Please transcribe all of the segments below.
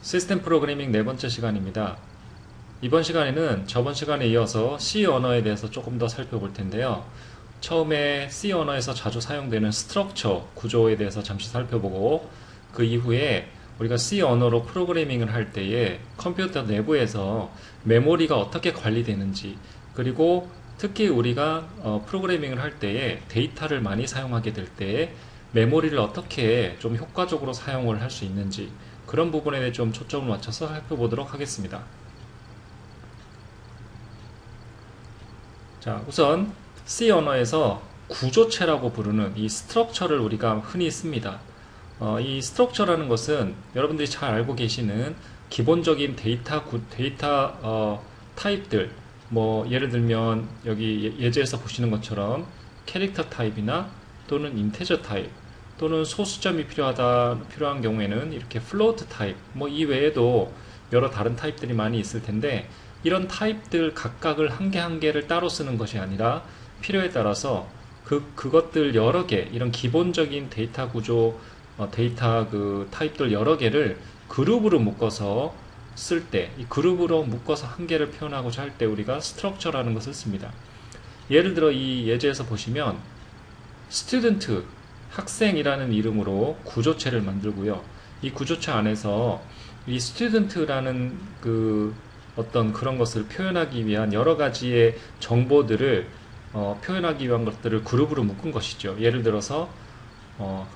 시스템 프로그래밍 네 번째 시간입니다. 이번 시간에는 저번 시간에 이어서 C 언어에 대해서 조금 더 살펴볼 텐데요. 처음에 C 언어에서 자주 사용되는 스트럭처 구조에 대해서 잠시 살펴보고, 그 이후에 우리가 C 언어로 프로그래밍을 할 때에 컴퓨터 내부에서 메모리가 어떻게 관리되는지, 그리고 특히 우리가 프로그래밍을 할 때에 데이터를 많이 사용하게 될 때에 메모리를 어떻게 좀 효과적으로 사용을 할 수 있는지, 그런 부분에 대해 좀 초점을 맞춰서 살펴보도록 하겠습니다. 자, 우선 C 언어에서 구조체라고 부르는 이 스트럭처를 우리가 흔히 씁니다. 이 스트럭처라는 것은 여러분들이 잘 알고 계시는 기본적인 데이터 타입들, 뭐 예를 들면 여기 예제에서 보시는 것처럼 캐릭터 타입이나 또는 인테저 타입, 또는 소수점이 필요한 경우에는 이렇게 플로트 타입, 뭐 이 외에도 여러 다른 타입들이 많이 있을 텐데, 이런 타입들 각각을 한 개 한 개를 따로 쓰는 것이 아니라 필요에 따라서 그것들 여러 개, 이런 기본적인 데이터 구조, 데이터 그 타입들 여러 개를 그룹으로 묶어서 쓸 때, 이 그룹으로 묶어서 한 개를 표현하고자 할 때 우리가 스트럭처라는 것을 씁니다. 예를 들어 이 예제에서 보시면 스튜던트, 학생이라는 이름으로 구조체를 만들고요. 이 구조체 안에서 이 스튜던트라는 그 어떤 그런 것을 표현하기 위한 여러 가지의 정보들을 표현하기 위한 것들을 그룹으로 묶은 것이죠. 예를 들어서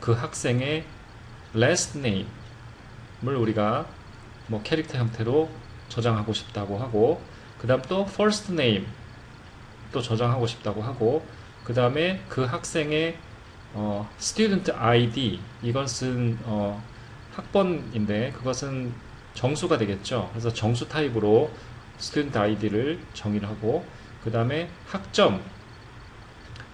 그 학생의 last name을 우리가 뭐 캐릭터 형태로 저장하고 싶다고 하고, 그 다음 또 first name 또 저장하고 싶다고 하고, 그 다음에 그 학생의 student ID, 이것은 학번인데 그것은 정수가 되겠죠. 그래서 정수 타입으로 student ID를 정의를 하고, 그 다음에 학점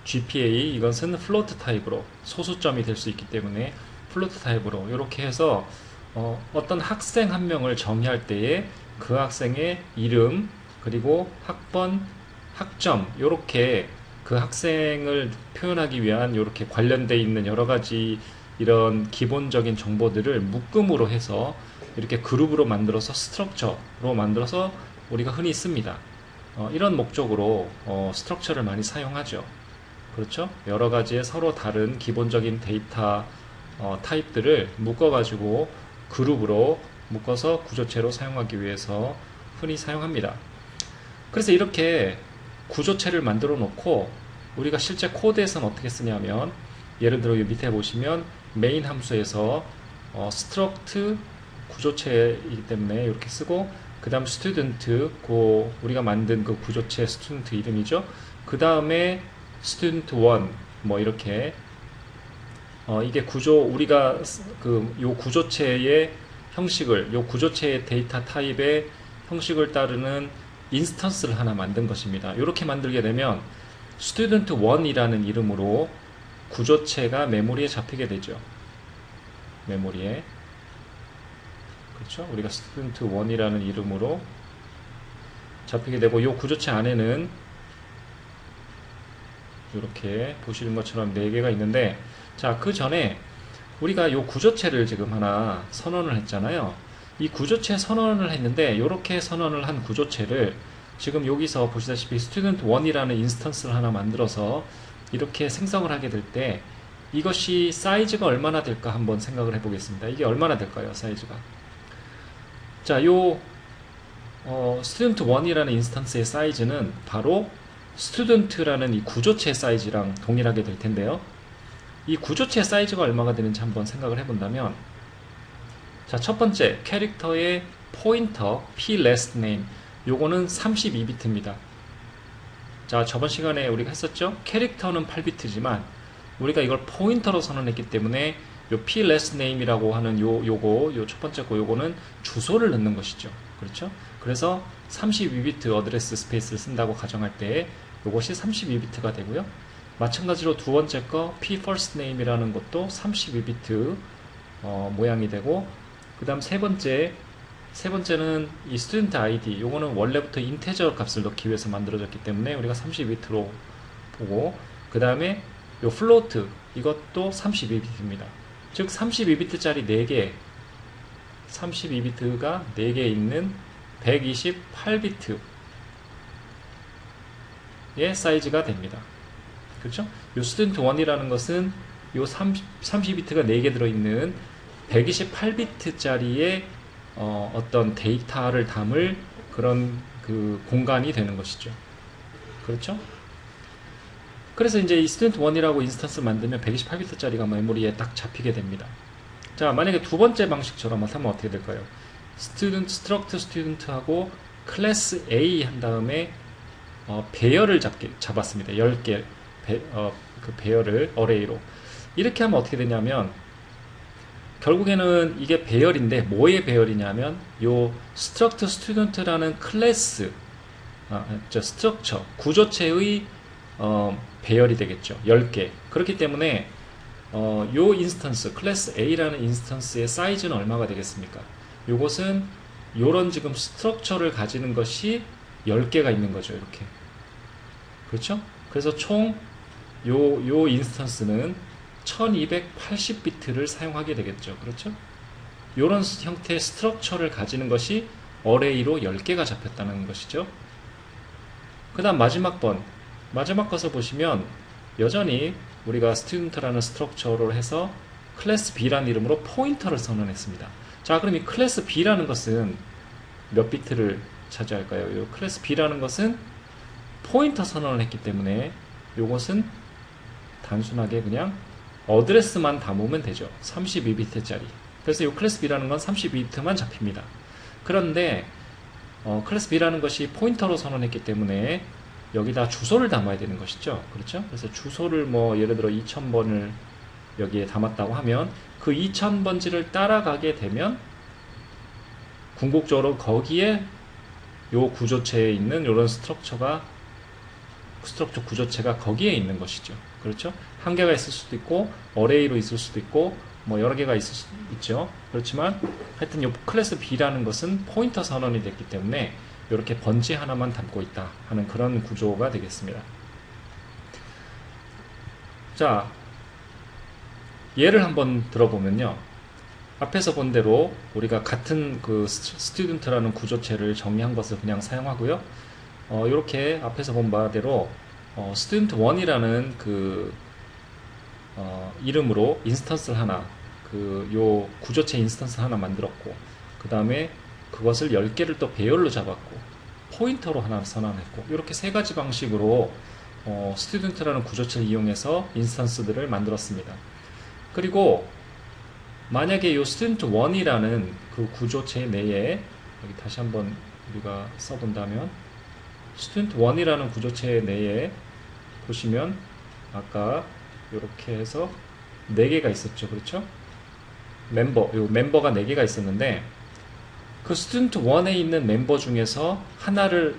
GPA, 이것은 플로트 타입으로 소수점이 될 수 있기 때문에 플로트 타입으로 이렇게 해서 어떤 학생 한 명을 정의할 때에 그 학생의 이름, 그리고 학번, 학점, 이렇게 그 학생을 표현하기 위한 이렇게 관련되어 있는 여러 가지 이런 기본적인 정보들을 묶음으로 해서 이렇게 그룹으로 만들어서 스트럭처로 만들어서 우리가 흔히 씁니다. 이런 목적으로 스트럭처를 많이 사용하죠. 그렇죠? 여러 가지의 서로 다른 기본적인 데이터 타입들을 묶어가지고 그룹으로 묶어서 구조체로 사용하기 위해서 흔히 사용합니다. 그래서 이렇게 구조체를 만들어 놓고 우리가 실제 코드에서는 어떻게 쓰냐면, 예를 들어 이 밑에 보시면 메인 함수에서 struct 구조체이기 때문에 이렇게 쓰고, 그 다음 student, 우리가 만든 그 구조체 student 이름이죠. 그 다음에 student 1, 뭐 이렇게 이게 우리가 요 구조체의 형식을, 요 구조체의 데이터 타입의 형식을 따르는 인스턴스를 하나 만든 것입니다. 이렇게 만들게 되면 student 1이라는 이름으로 구조체가 메모리에 잡히게 되죠. 메모리에. 그렇죠? 우리가 student 1이라는 이름으로 잡히게 되고, 이 구조체 안에는 이렇게 보시는 것처럼 4개가 있는데, 자, 그 전에 우리가 이 구조체를 지금 하나 선언을 했잖아요. 이 구조체 선언을 했는데, 이렇게 선언을 한 구조체를 지금 여기서 보시다시피 student 1이라는 인스턴스를 하나 만들어서 이렇게 생성을 하게 될 때 이것이 사이즈가 얼마나 될까 한번 생각을 해보겠습니다. 이게 얼마나 될까요, 사이즈가? 자, 요 student 1이라는 인스턴스의 사이즈는 바로 student라는 이 구조체 사이즈랑 동일하게 될 텐데요. 이 구조체 사이즈가 얼마가 되는지 한번 생각을 해본다면, 자, 첫 번째 캐릭터의 포인터 p last name, 요거는 32비트입니다. 자, 저번 시간에 우리가 했었죠? 캐릭터는 8비트지만 우리가 이걸 포인터로 선언했기 때문에 요 p last name이라고 하는 요 첫 번째 요거는 주소를 넣는 것이죠. 그렇죠? 그래서 32비트 어드레스 스페이스를 쓴다고 가정할 때 요것이 32비트가 되고요. 마찬가지로 두 번째 거 p first name이라는 것도 32비트 모양이 되고, 그 다음 세 번째는 이 student ID, 요거는 원래부터 인테저 값을 넣기 위해서 만들어졌기 때문에 우리가 32비트로 보고, 그 다음에 요 float, 이것도 32비트입니다. 즉 32비트짜리 4개, 32비트가 4개 있는 128비트의 사이즈가 됩니다. 그렇죠? 요 스튜던트 1이라는 것은 요 30비트가 4개 들어있는 128비트짜리의 어떤 데이터를 담을 그런 그 공간이 되는 것이죠. 그렇죠? 그래서 이제 이 스튜던트 1이라고 인스턴스를 만들면 128비트짜리가 메모리에 딱 잡히게 됩니다. 자, 만약에 두 번째 방식처럼 하면 어떻게 될까요? 스튜던트, 스트럭트 스튜던트하고 클래스 A 한 다음에 배열을 잡았습니다. 10개 그 배열을 어레이로. 이렇게 하면 어떻게 되냐면 결국에는 이게 배열인데 뭐의 배열이냐면 요 스트럭트 스튜던트라는 클래스 스트럭처 구조체의 배열이 되겠죠. 10개. 그렇기 때문에 요 인스턴스 클래스 A라는 인스턴스의 사이즈는 얼마가 되겠습니까? 요것은 요런 지금 스트럭처를 가지는 것이 10개가 있는 거죠. 이렇게. 그렇죠? 그래서 총 요 인스턴스는 1280비트를 사용하게 되겠죠. 그렇죠? 요런 형태의 스트럭처를 가지는 것이 어레이로 10개가 잡혔다는 것이죠. 그 다음 마지막 것을 보시면 여전히 우리가 스튜던트라는 스트럭처로 해서 클래스 B라는 이름으로 포인터를 선언했습니다. 자, 그럼 이 클래스 B라는 것은 몇 비트를 차지할까요? 이 클래스 B라는 것은 포인터 선언을 했기 때문에 이것은 단순하게 그냥 어드레스만 담으면 되죠. 32비트짜리. 그래서 이 클래스 B라는 건 32비트만 잡힙니다. 그런데 클래스 B라는 것이 포인터로 선언했기 때문에 여기다 주소를 담아야 되는 것이죠. 그렇죠? 그래서 주소를 뭐 예를 들어 2000번을 여기에 담았다고 하면 그 2000번지를 따라가게 되면 궁극적으로 거기에 요 구조체에 있는 이런 스트럭처 구조체가 거기에 있는 것이죠. 그렇죠? 한 개가 있을 수도 있고 어레이로 있을 수도 있고 뭐 여러 개가 있을 수 있죠. 그렇지만 하여튼 요 클래스 B라는 것은 포인터 선언이 됐기 때문에 이렇게 번지 하나만 담고 있다 하는 그런 구조가 되겠습니다. 자, 예를 한번 들어보면요. 앞에서 본 대로 우리가 같은 그 스튜던트라는 구조체를 정리한 것을 그냥 사용하고요. 이렇게 앞에서 본 바대로 스튜던트 1이라는 그 이름으로 인스턴스를 하나 요 구조체 인스턴스 하나 만들었고 그 다음에 그것을 10개를 또 배열로 잡았고 포인터로 하나 선언했고 이렇게 세 가지 방식으로 스튜던트라는 구조체를 이용해서 인스턴스들을 만들었습니다. 그리고 만약에 이 스튜던트 1이라는 그 구조체 내에 여기 다시 한번 우리가 써본다면 스튜던트 1이라는 구조체 내에 보시면 아까 이렇게 해서 4개가 있었죠. 그렇죠? 멤버가 4개가 있었는데 그 스튜던트 1에 있는 멤버 중에서 하나를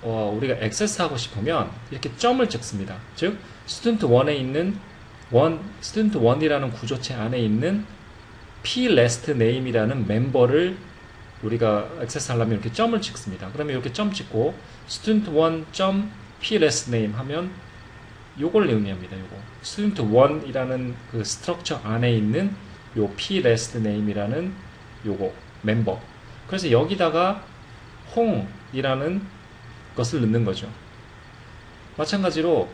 우리가 액세스하고 싶으면 이렇게 점을 찍습니다. 즉 스튜던트 1에 있는 스튜던트 1이라는 구조체 안에 있는 p last name이라는 멤버를 우리가 액세스하려면 이렇게 점을 찍습니다. 그러면 이렇게 점 찍고 student1 p last name 하면 요걸 의미합니다. 요거 student 1이라는 그 스트럭처 안에 있는 요 p last name이라는 요거 멤버. 그래서 여기다가 홍이라는 것을 넣는 거죠. 마찬가지로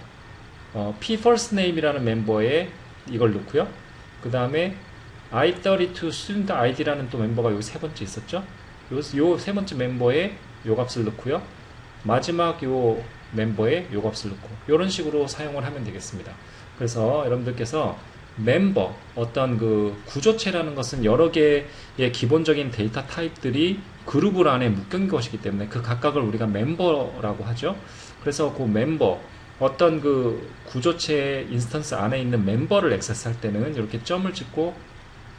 p first name이라는 멤버에 이걸 넣고요. 그 다음에 i32 student id라는 또 멤버가 여기 세 번째 있었죠. 요 세 번째 멤버에 요 값을 넣고요. 마지막 요 멤버에 요 값을 넣고 이런 식으로 사용을 하면 되겠습니다. 그래서 여러분들께서 멤버 어떤 그 구조체라는 것은 여러 개의 기본적인 데이터 타입들이 그룹을 안에 묶인 것이기 때문에 그 각각을 우리가 멤버라고 하죠. 그래서 그 멤버 어떤 그 구조체 인스턴스 안에 있는 멤버를 액세스할 때는 이렇게 점을 찍고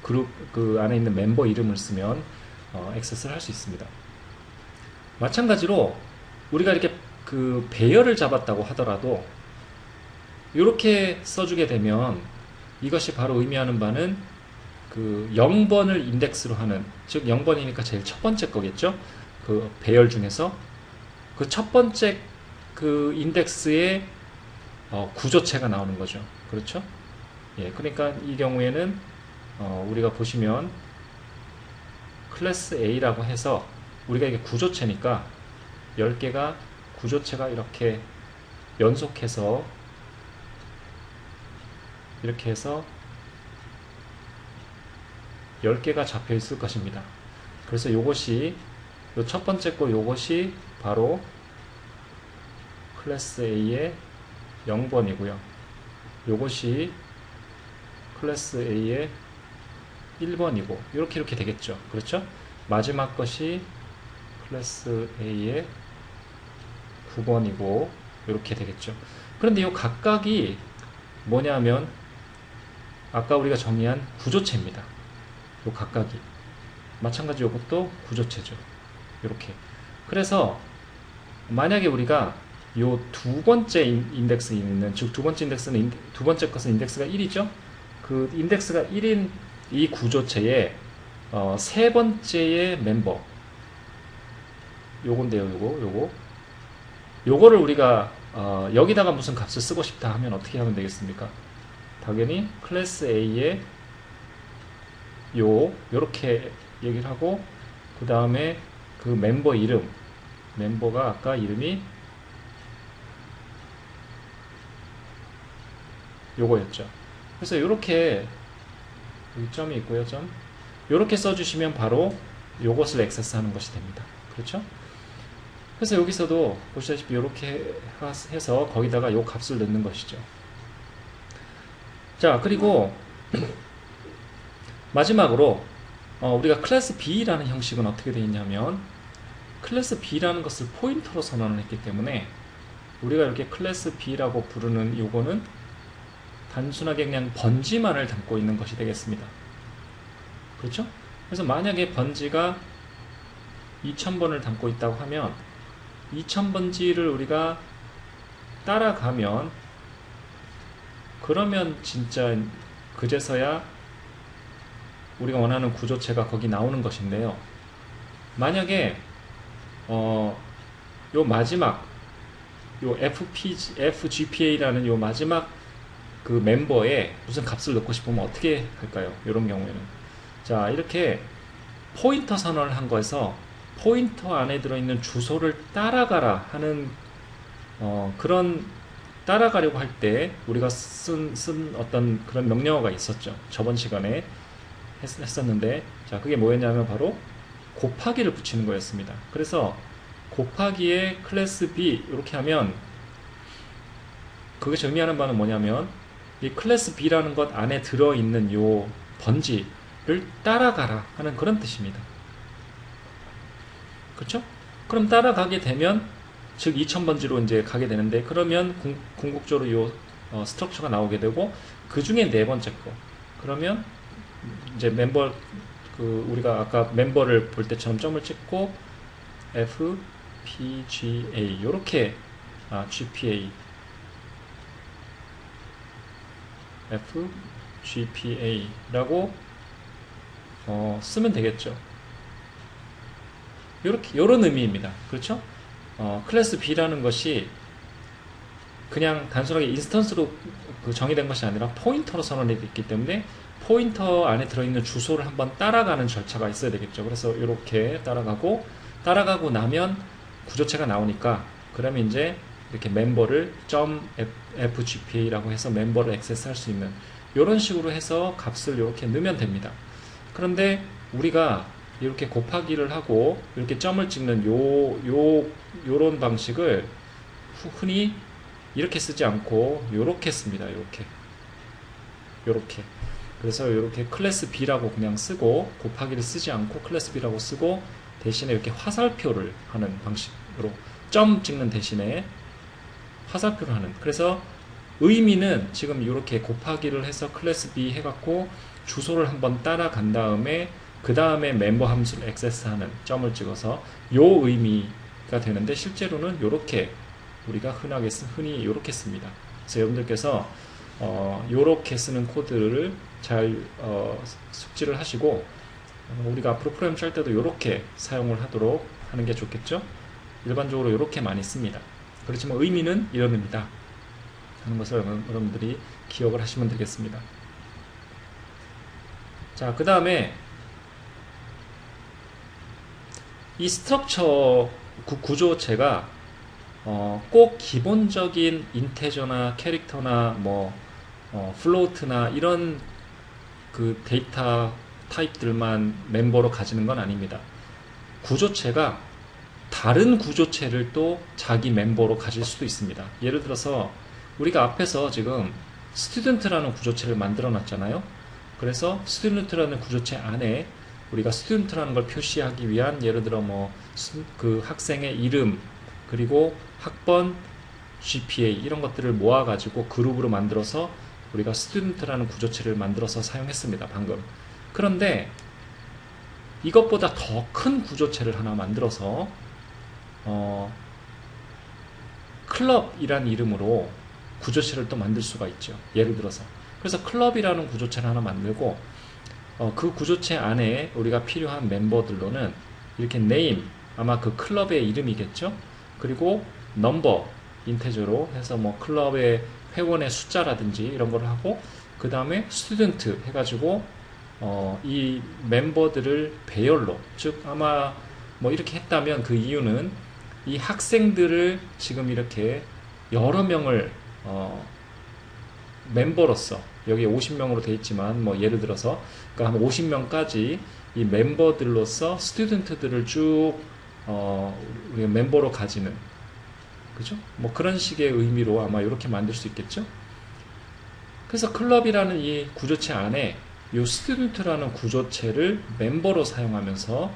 그룹 그 안에 있는 멤버 이름을 쓰면 액세스를 할 수 있습니다. 마찬가지로 우리가 이렇게 그 배열을 잡았다고 하더라도 이렇게 써주게 되면 이것이 바로 의미하는 바는 그 0번을 인덱스로 하는, 즉 0번이니까 제일 첫 번째 거겠죠. 그 배열 중에서 그 첫 번째 그 인덱스의 구조체가 나오는 거죠. 그렇죠? 예, 그러니까 이 경우에는 우리가 보시면 클래스 A라고 해서 우리가 이게 구조체니까 10개가 구조체가 이렇게 연속해서 이렇게 해서 10개가 잡혀 있을 것입니다. 그래서 요것이 요 첫 번째 거 요것이 바로 클래스 A의 0번이고요. 요것이 클래스 A의 1번이고 이렇게 되겠죠. 그렇죠? 마지막 것이 클래스 A의 9번이고 이렇게 되겠죠. 그런데 이 각각이 뭐냐면 아까 우리가 정의한 구조체입니다. 이 각각이 마찬가지 이것도 구조체죠. 이렇게. 그래서 만약에 우리가 요 두 번째 인덱스 있는, 즉 두 번째 인덱스는 두 번째 것은 인덱스가 1이죠. 그 인덱스가 1인 이 구조체의 세 번째의 멤버 요건데요. 요거를 우리가 여기다가 무슨 값을 쓰고 싶다 하면 어떻게 하면 되겠습니까? 당연히 클래스 A의 요렇게 얘기를 하고, 그 다음에 그 멤버 이름, 멤버가 아까 이름이 요거였죠. 그래서 요렇게 여기 점이 있고요, 점. 요렇게 써주시면 바로 요것을 액세스하는 것이 됩니다. 그렇죠? 그래서 여기서도 보시다시피 이렇게 해서 거기다가 요 값을 넣는 것이죠. 자, 그리고 마지막으로 우리가 클래스 B라는 형식은 어떻게 되어 있냐면, 클래스 B라는 것을 포인터로 선언을 했기 때문에 우리가 이렇게 클래스 B라고 부르는 요거는 단순하게 그냥 번지만을 담고 있는 것이 되겠습니다. 그렇죠? 그래서 만약에 번지가 2000번을 담고 있다고 하면 2000번지를 우리가 따라가면, 그러면 진짜 그제서야 우리가 원하는 구조체가 거기 나오는 것인데요. 만약에 요 마지막 요 FGPA라는 요 마지막 그 멤버에 무슨 값을 넣고 싶으면 어떻게 할까요? 이런 경우에는 자, 이렇게 포인터 선언을 한 거에서 포인터 안에 들어있는 주소를 따라가라 하는 그런, 따라가려고 할 때 우리가 쓴 어떤 그런 명령어가 있었죠. 저번 시간에 했었는데, 자, 그게 뭐였냐면 바로 곱하기를 붙이는 거였습니다. 그래서 곱하기에 클래스 B 이렇게 하면 그것이 의미하는 바는 뭐냐면, 이 클래스 B라는 것 안에 들어있는 요 번지를 따라가라 하는 그런 뜻입니다. 그렇죠? 그럼 따라가게 되면, 즉 2000번지로 이제 가게 되는데, 그러면 궁극적으로 요 스트럭처가 나오게 되고, 그 중에 네 번째 거, 그러면 이제 멤버, 우리가 아까 멤버를 볼 때처럼 점을 찍고 FPGA 요렇게 GPA FGPA라고 쓰면 되겠죠. 요런 의미입니다. 그렇죠? 클래스 B라는 것이 그냥 단순하게 인스턴스로 정의된 것이 아니라 포인터로 선언이 됐기 때문에 포인터 안에 들어있는 주소를 한번 따라가는 절차가 있어야 되겠죠. 그래서 이렇게 따라가고 나면 구조체가 나오니까, 그러면 이제 이렇게 멤버를 .fgpa라고 해서 멤버를 액세스할 수 있는 이런 식으로 해서 값을 이렇게 넣으면 됩니다. 그런데 우리가 이렇게 곱하기를 하고 이렇게 점을 찍는 요런 방식을 흔히 이렇게 쓰지 않고 요렇게 씁니다. 요렇게. 그래서 이렇게 클래스 B라고 그냥 쓰고, 곱하기를 쓰지 않고 클래스 B라고 쓰고, 대신에 이렇게 화살표를 하는 방식으로 점 찍는 대신에 화살표를 하는. 그래서 의미는 지금 이렇게 곱하기를 해서 클래스 B 해갖고 주소를 한번 따라간 다음에 그 다음에 멤버 함수를 액세스하는, 점을 찍어서 요 의미가 되는데, 실제로는 이렇게 우리가 흔히 이렇게 씁니다. 그래서 여러분들께서 요렇게 쓰는 코드를 잘 숙지를 하시고, 우리가 앞으로 프로그램 짤 때도 요렇게 사용을 하도록 하는 게 좋겠죠. 일반적으로 요렇게 많이 씁니다. 그렇지만 의미는 이런 의미다 하는 것을 여러분들이 기억을 하시면 되겠습니다. 자, 그 다음에 이 스트럭처 구조체가 꼭 기본적인 인테저나 캐릭터나 뭐 플로트나 이런 그 데이터 타입들만 멤버로 가지는 건 아닙니다. 구조체가 다른 구조체를 또 자기 멤버로 가질 수도 있습니다. 예를 들어서 우리가 앞에서 지금 스튜던트라는 구조체를 만들어 놨잖아요. 그래서 스튜던트라는 구조체 안에 우리가 스튜던트라는 걸 표시하기 위한 예를 들어 뭐 그 학생의 이름 그리고 학번, GPA 이런 것들을 모아가지고 그룹으로 만들어서 우리가 스튜던트라는 구조체를 만들어서 사용했습니다. 방금. 그런데 이것보다 더 큰 구조체를 하나 만들어서 클럽이란 이름으로 구조체를 또 만들 수가 있죠. 예를 들어서. 그래서 클럽이라는 구조체를 하나 만들고 그 구조체 안에 우리가 필요한 멤버들로는 이렇게 name, 아마 그 클럽의 이름이겠죠. 그리고 넘버, 인테저로 해서 뭐 클럽의 회원의 숫자라든지 이런 걸 하고 그 다음에 스튜던트 해가지고 이 멤버들을 배열로, 즉 아마 뭐 이렇게 했다면 그 이유는 이 학생들을 지금 이렇게 여러 명을 멤버로서 여기 50명으로 되어 있지만 뭐 예를 들어서 그러니까 한 50명까지 이 멤버들로서 스튜던트들을 쭉 우리가 멤버로 가지는, 그죠? 뭐 그런 식의 의미로 아마 이렇게 만들 수 있겠죠? 그래서 클럽이라는 이 구조체 안에 이 스튜던트라는 구조체를 멤버로 사용하면서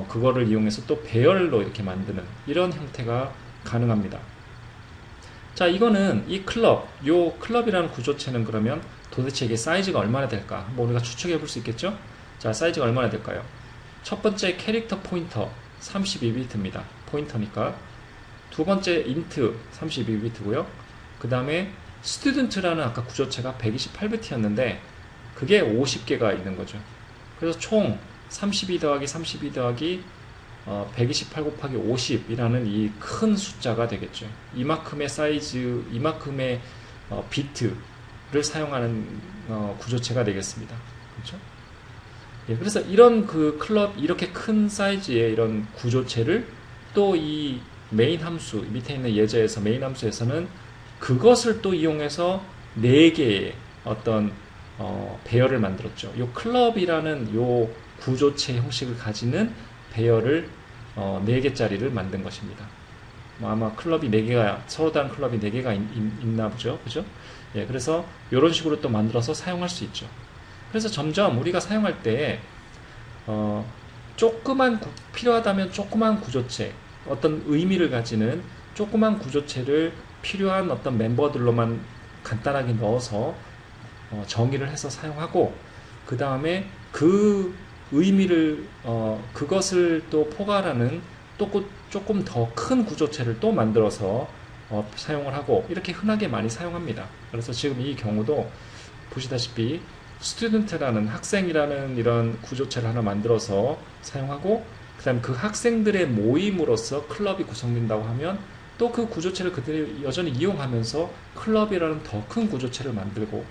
그거를 이용해서 또 배열로 이렇게 만드는 이런 형태가 가능합니다. 자, 이거는 이 클럽, 요 클럽이라는 구조체는 그러면 도대체 이게 사이즈가 얼마나 될까? 뭐 우리가 추측해 볼 수 있겠죠? 자, 사이즈가 얼마나 될까요? 첫 번째 캐릭터 포인터 32비트입니다. 포인터니까. 두 번째 인트 32비트고요. 그 다음에 스튜던트라는 아까 구조체가 128비트였는데 그게 50개가 있는 거죠. 그래서 총 32 더하기 32 더하기 128 곱하기 50이라는 이 큰 숫자가 되겠죠. 이만큼의 사이즈, 이만큼의 비트를 사용하는 구조체가 되겠습니다. 그렇죠? 예, 그래서 이런 그 클럽, 이렇게 큰 사이즈의 이런 구조체를 또 이 메인 함수, 밑에 있는 예제에서 메인 함수에서는 그것을 또 이용해서 4개의 어떤 배열을 만들었죠. 요 클럽이라는 요 구조체 형식을 가지는 배열을 4개짜리를 만든 것입니다. 아마 클럽이 4개가, 서로 다른 클럽이 4개가 있나 보죠. 그죠? 예, 그래서 이런 식으로 또 만들어서 사용할 수 있죠. 그래서 점점 우리가 사용할 때 필요하다면 조그만 구조체, 어떤 의미를 가지는 조그만 구조체를 필요한 어떤 멤버들로만 간단하게 넣어서 정의를 해서 사용하고 그 다음에 그 의미를 그것을 또 포괄하는 또 조금 더 큰 구조체를 또 만들어서 사용을 하고 이렇게 흔하게 많이 사용합니다. 그래서 지금 이 경우도 보시다시피 스튜던트라는 학생이라는 이런 구조체를 하나 만들어서 사용하고 그 다음에 그 학생들의 모임으로서 클럽이 구성된다고 하면 또 그 구조체를 그대로 여전히 이용하면서 클럽이라는 더 큰 구조체를 만들고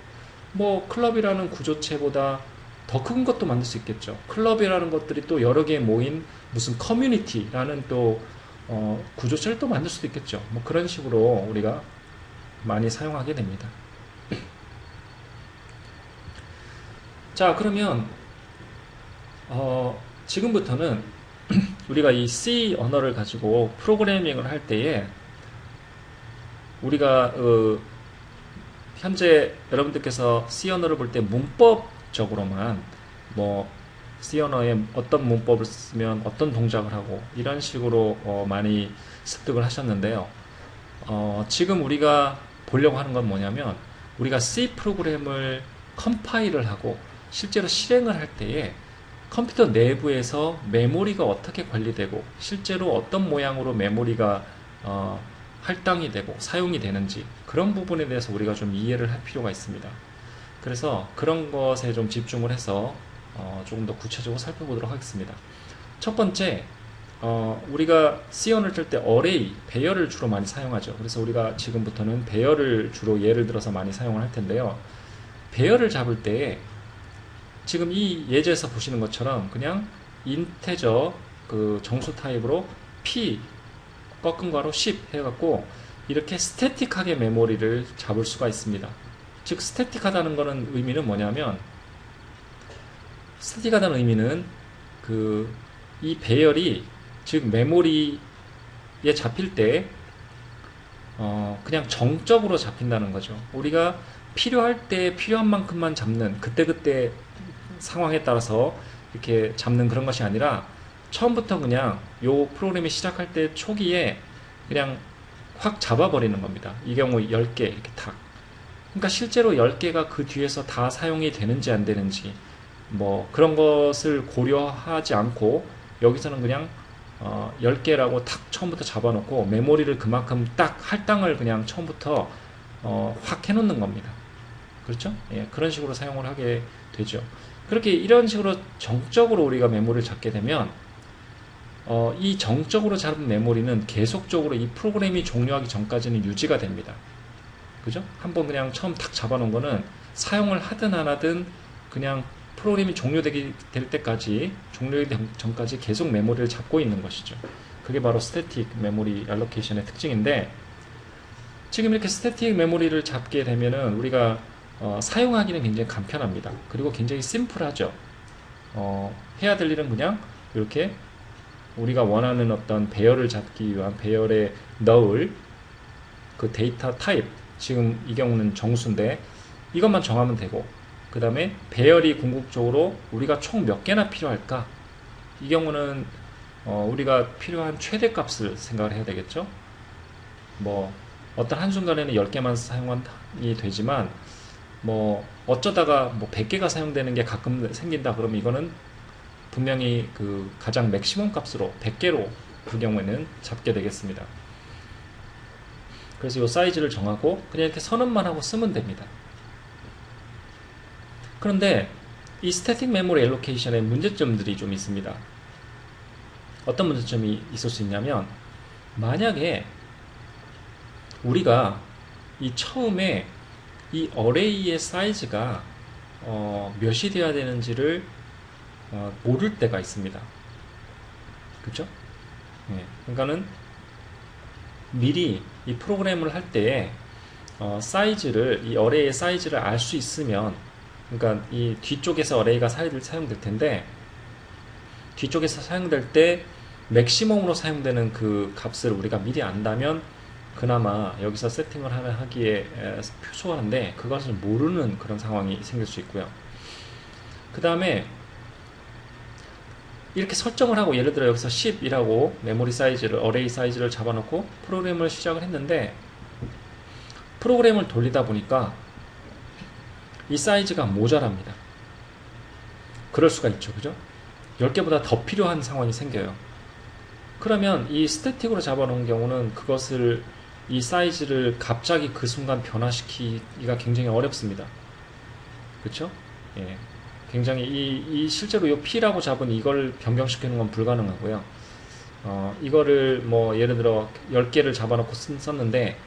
뭐 클럽이라는 구조체보다 더 큰 것도 만들 수 있겠죠. 클럽이라는 것들이 또 여러 개 모인 무슨 커뮤니티라는 또 구조체를 또 만들 수도 있겠죠. 뭐 그런 식으로 우리가 많이 사용하게 됩니다. 자, 그러면 지금부터는 우리가 이 C 언어를 가지고 프로그래밍을 할 때에 우리가 현재 여러분들께서 C 언어를 볼 때 문법적으로만 뭐 C 언어에 어떤 문법을 쓰면 어떤 동작을 하고 이런 식으로 많이 습득을 하셨는데요. 지금 우리가 보려고 하는 건 뭐냐면 우리가 C 프로그램을 컴파일을 하고 실제로 실행을 할 때에 컴퓨터 내부에서 메모리가 어떻게 관리되고 실제로 어떤 모양으로 메모리가 할당이 되고 사용이 되는지 그런 부분에 대해서 우리가 좀 이해를 할 필요가 있습니다. 그래서 그런 것에 좀 집중을 해서 조금 더 구체적으로 살펴보도록 하겠습니다. 첫 번째, 우리가 C 언어를 쓸 때 어레이, 배열을 주로 많이 사용하죠. 그래서 우리가 지금부터는 배열을 주로 예를 들어서 많이 사용을 할 텐데요. 배열을 잡을 때 지금 이 예제에서 보시는 것처럼 그냥 인테저 그 정수 타입으로 P 꺾은 괄호 10 해갖고 이렇게 스태틱하게 메모리를 잡을 수가 있습니다. 즉 스태틱하다는 거는 의미는 뭐냐면, 스태틱하다는 의미는 그 이 배열이, 즉 메모리에 잡힐 때 그냥 정적으로 잡힌다는 거죠. 우리가 필요할 때 필요한 만큼만 잡는, 그때그때 상황에 따라서 이렇게 잡는 그런 것이 아니라 처음부터 그냥 요 프로그램이 시작할 때 초기에 그냥 확 잡아버리는 겁니다. 이 경우 10개 이렇게 탁. 그러니까 실제로 10개가 그 뒤에서 다 사용이 되는지 안 되는지 뭐 그런 것을 고려하지 않고 여기서는 그냥 10개라고 탁 처음부터 잡아놓고 메모리를 그만큼 딱 할당을 그냥 처음부터 확 해놓는 겁니다. 그렇죠? 예, 그런 식으로 사용을 하게 되죠. 그렇게 이런 식으로 정적으로 우리가 메모리를 잡게 되면 이 정적으로 잡은 메모리는 계속적으로 이 프로그램이 종료하기 전까지는 유지가 됩니다. 그죠? 한번 그냥 처음 탁 잡아놓은 거는 사용을 하든 안 하든 그냥 프로그램이 종료될 때까지, 종료되기 전까지 계속 메모리를 잡고 있는 것이죠. 그게 바로 스태틱 메모리 알로케이션의 특징인데, 지금 이렇게 스태틱 메모리를 잡게 되면은 우리가 사용하기는 굉장히 간편합니다. 그리고 굉장히 심플하죠. 해야 될 일은 그냥 이렇게 우리가 원하는 어떤 배열을 잡기 위한 배열에 넣을 그 데이터 타입, 지금 이 경우는 정수인데 이것만 정하면 되고, 그 다음에 배열이 궁극적으로 우리가 총 몇 개나 필요할까, 이 경우는 우리가 필요한 최대값을 생각을 해야 되겠죠. 뭐 어떤 한순간에는 10개만 사용이 되지만 뭐 어쩌다가 뭐 100개가 사용되는 게 가끔 생긴다 그러면 이거는 분명히 그 가장 맥시멈 값으로 100개로 그 경우에는 잡게 되겠습니다. 그래서 이 사이즈를 정하고 그냥 이렇게 선언만 하고 쓰면 됩니다. 그런데 이 스태틱 메모리 엘로케이션의 문제점들이 좀 있습니다. 어떤 문제점이 있을 수 있냐면, 만약에 우리가 이 처음에 이 어레이의 사이즈가 몇이 되어야 되는지를 모를 때가 있습니다. 그렇죠? 네. 그러니까는 미리 이 프로그램을 할 때에 사이즈를, 이 어레이의 사이즈를 알 수 있으면, 그러니까 이 뒤쪽에서 어레이가 사용될 텐데, 뒤쪽에서 사용될 때 맥시멈으로 사용되는 그 값을 우리가 미리 안다면 그나마 여기서 세팅을 하기에 수월한데, 그것을 모르는 그런 상황이 생길 수 있고요. 그 다음에 이렇게 설정을 하고, 예를 들어 여기서 10이라고 메모리 사이즈를, 어레이 사이즈를 잡아놓고 프로그램을 시작을 했는데, 프로그램을 돌리다 보니까 이 사이즈가 모자랍니다. 그럴 수가 있죠. 그죠? 10개보다 더 필요한 상황이 생겨요. 그러면 이 스태틱으로 잡아놓은 경우는 그것을, 이 사이즈를 갑자기 그 순간 변화시키기가 굉장히 어렵습니다. 그렇죠? 예. 굉장히 이 실제로 이 P라고 잡은 이걸 변경시키는 건 불가능하고요. 이거를 뭐 예를 들어 10개를 잡아놓고 썼는데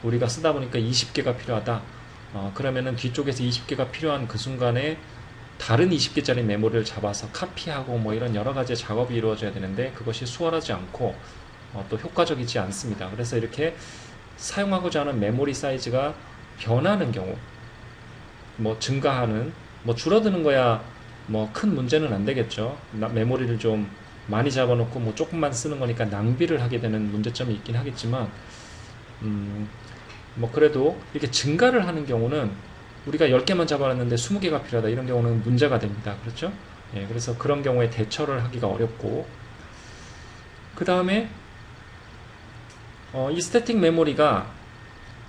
우리가 쓰다 보니까 20개가 필요하다. 그러면은 뒤쪽에서 20개가 필요한 그 순간에 다른 20개짜리 메모리를 잡아서 카피하고 뭐 이런 여러 가지 작업이 이루어져야 되는데, 그것이 수월하지 않고 또 효과적이지 않습니다. 그래서 이렇게 사용하고자 하는 메모리 사이즈가 변하는 경우, 뭐 증가하는, 뭐 줄어드는 거야 뭐 큰 문제는 안 되겠죠. 메모리를 좀 많이 잡아놓고 뭐 조금만 쓰는 거니까 낭비를 하게 되는 문제점이 있긴 하겠지만, 뭐 그래도 이렇게 증가를 하는 경우는, 우리가 10개만 잡아놨는데 20개가 필요하다, 이런 경우는 문제가 됩니다. 그렇죠? 예, 그래서 그런 경우에 대처를 하기가 어렵고, 그 다음에 이 스태틱 메모리가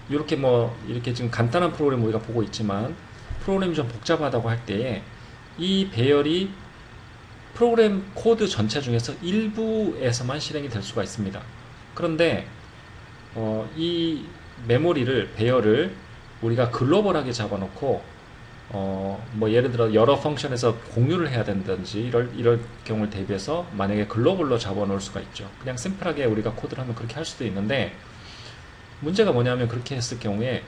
이렇게 뭐 이렇게 지금 간단한 프로그램 우리가 보고 있지만, 프로그램이 좀 복잡하다고 할 때에 이 배열이 프로그램 코드 전체 중에서 일부에서만 실행이 될 수가 있습니다. 그런데 이 메모리를, 배열을 우리가 글로벌하게 잡아놓고 뭐 예를 들어 여러 펑션에서 공유를 해야 된다든지 이럴 경우를 대비해서 만약에 글로벌로 잡아놓을 수가 있죠. 그냥 심플하게 우리가 코드를 하면 그렇게 할 수도 있는데, 문제가 뭐냐면 그렇게 했을 경우에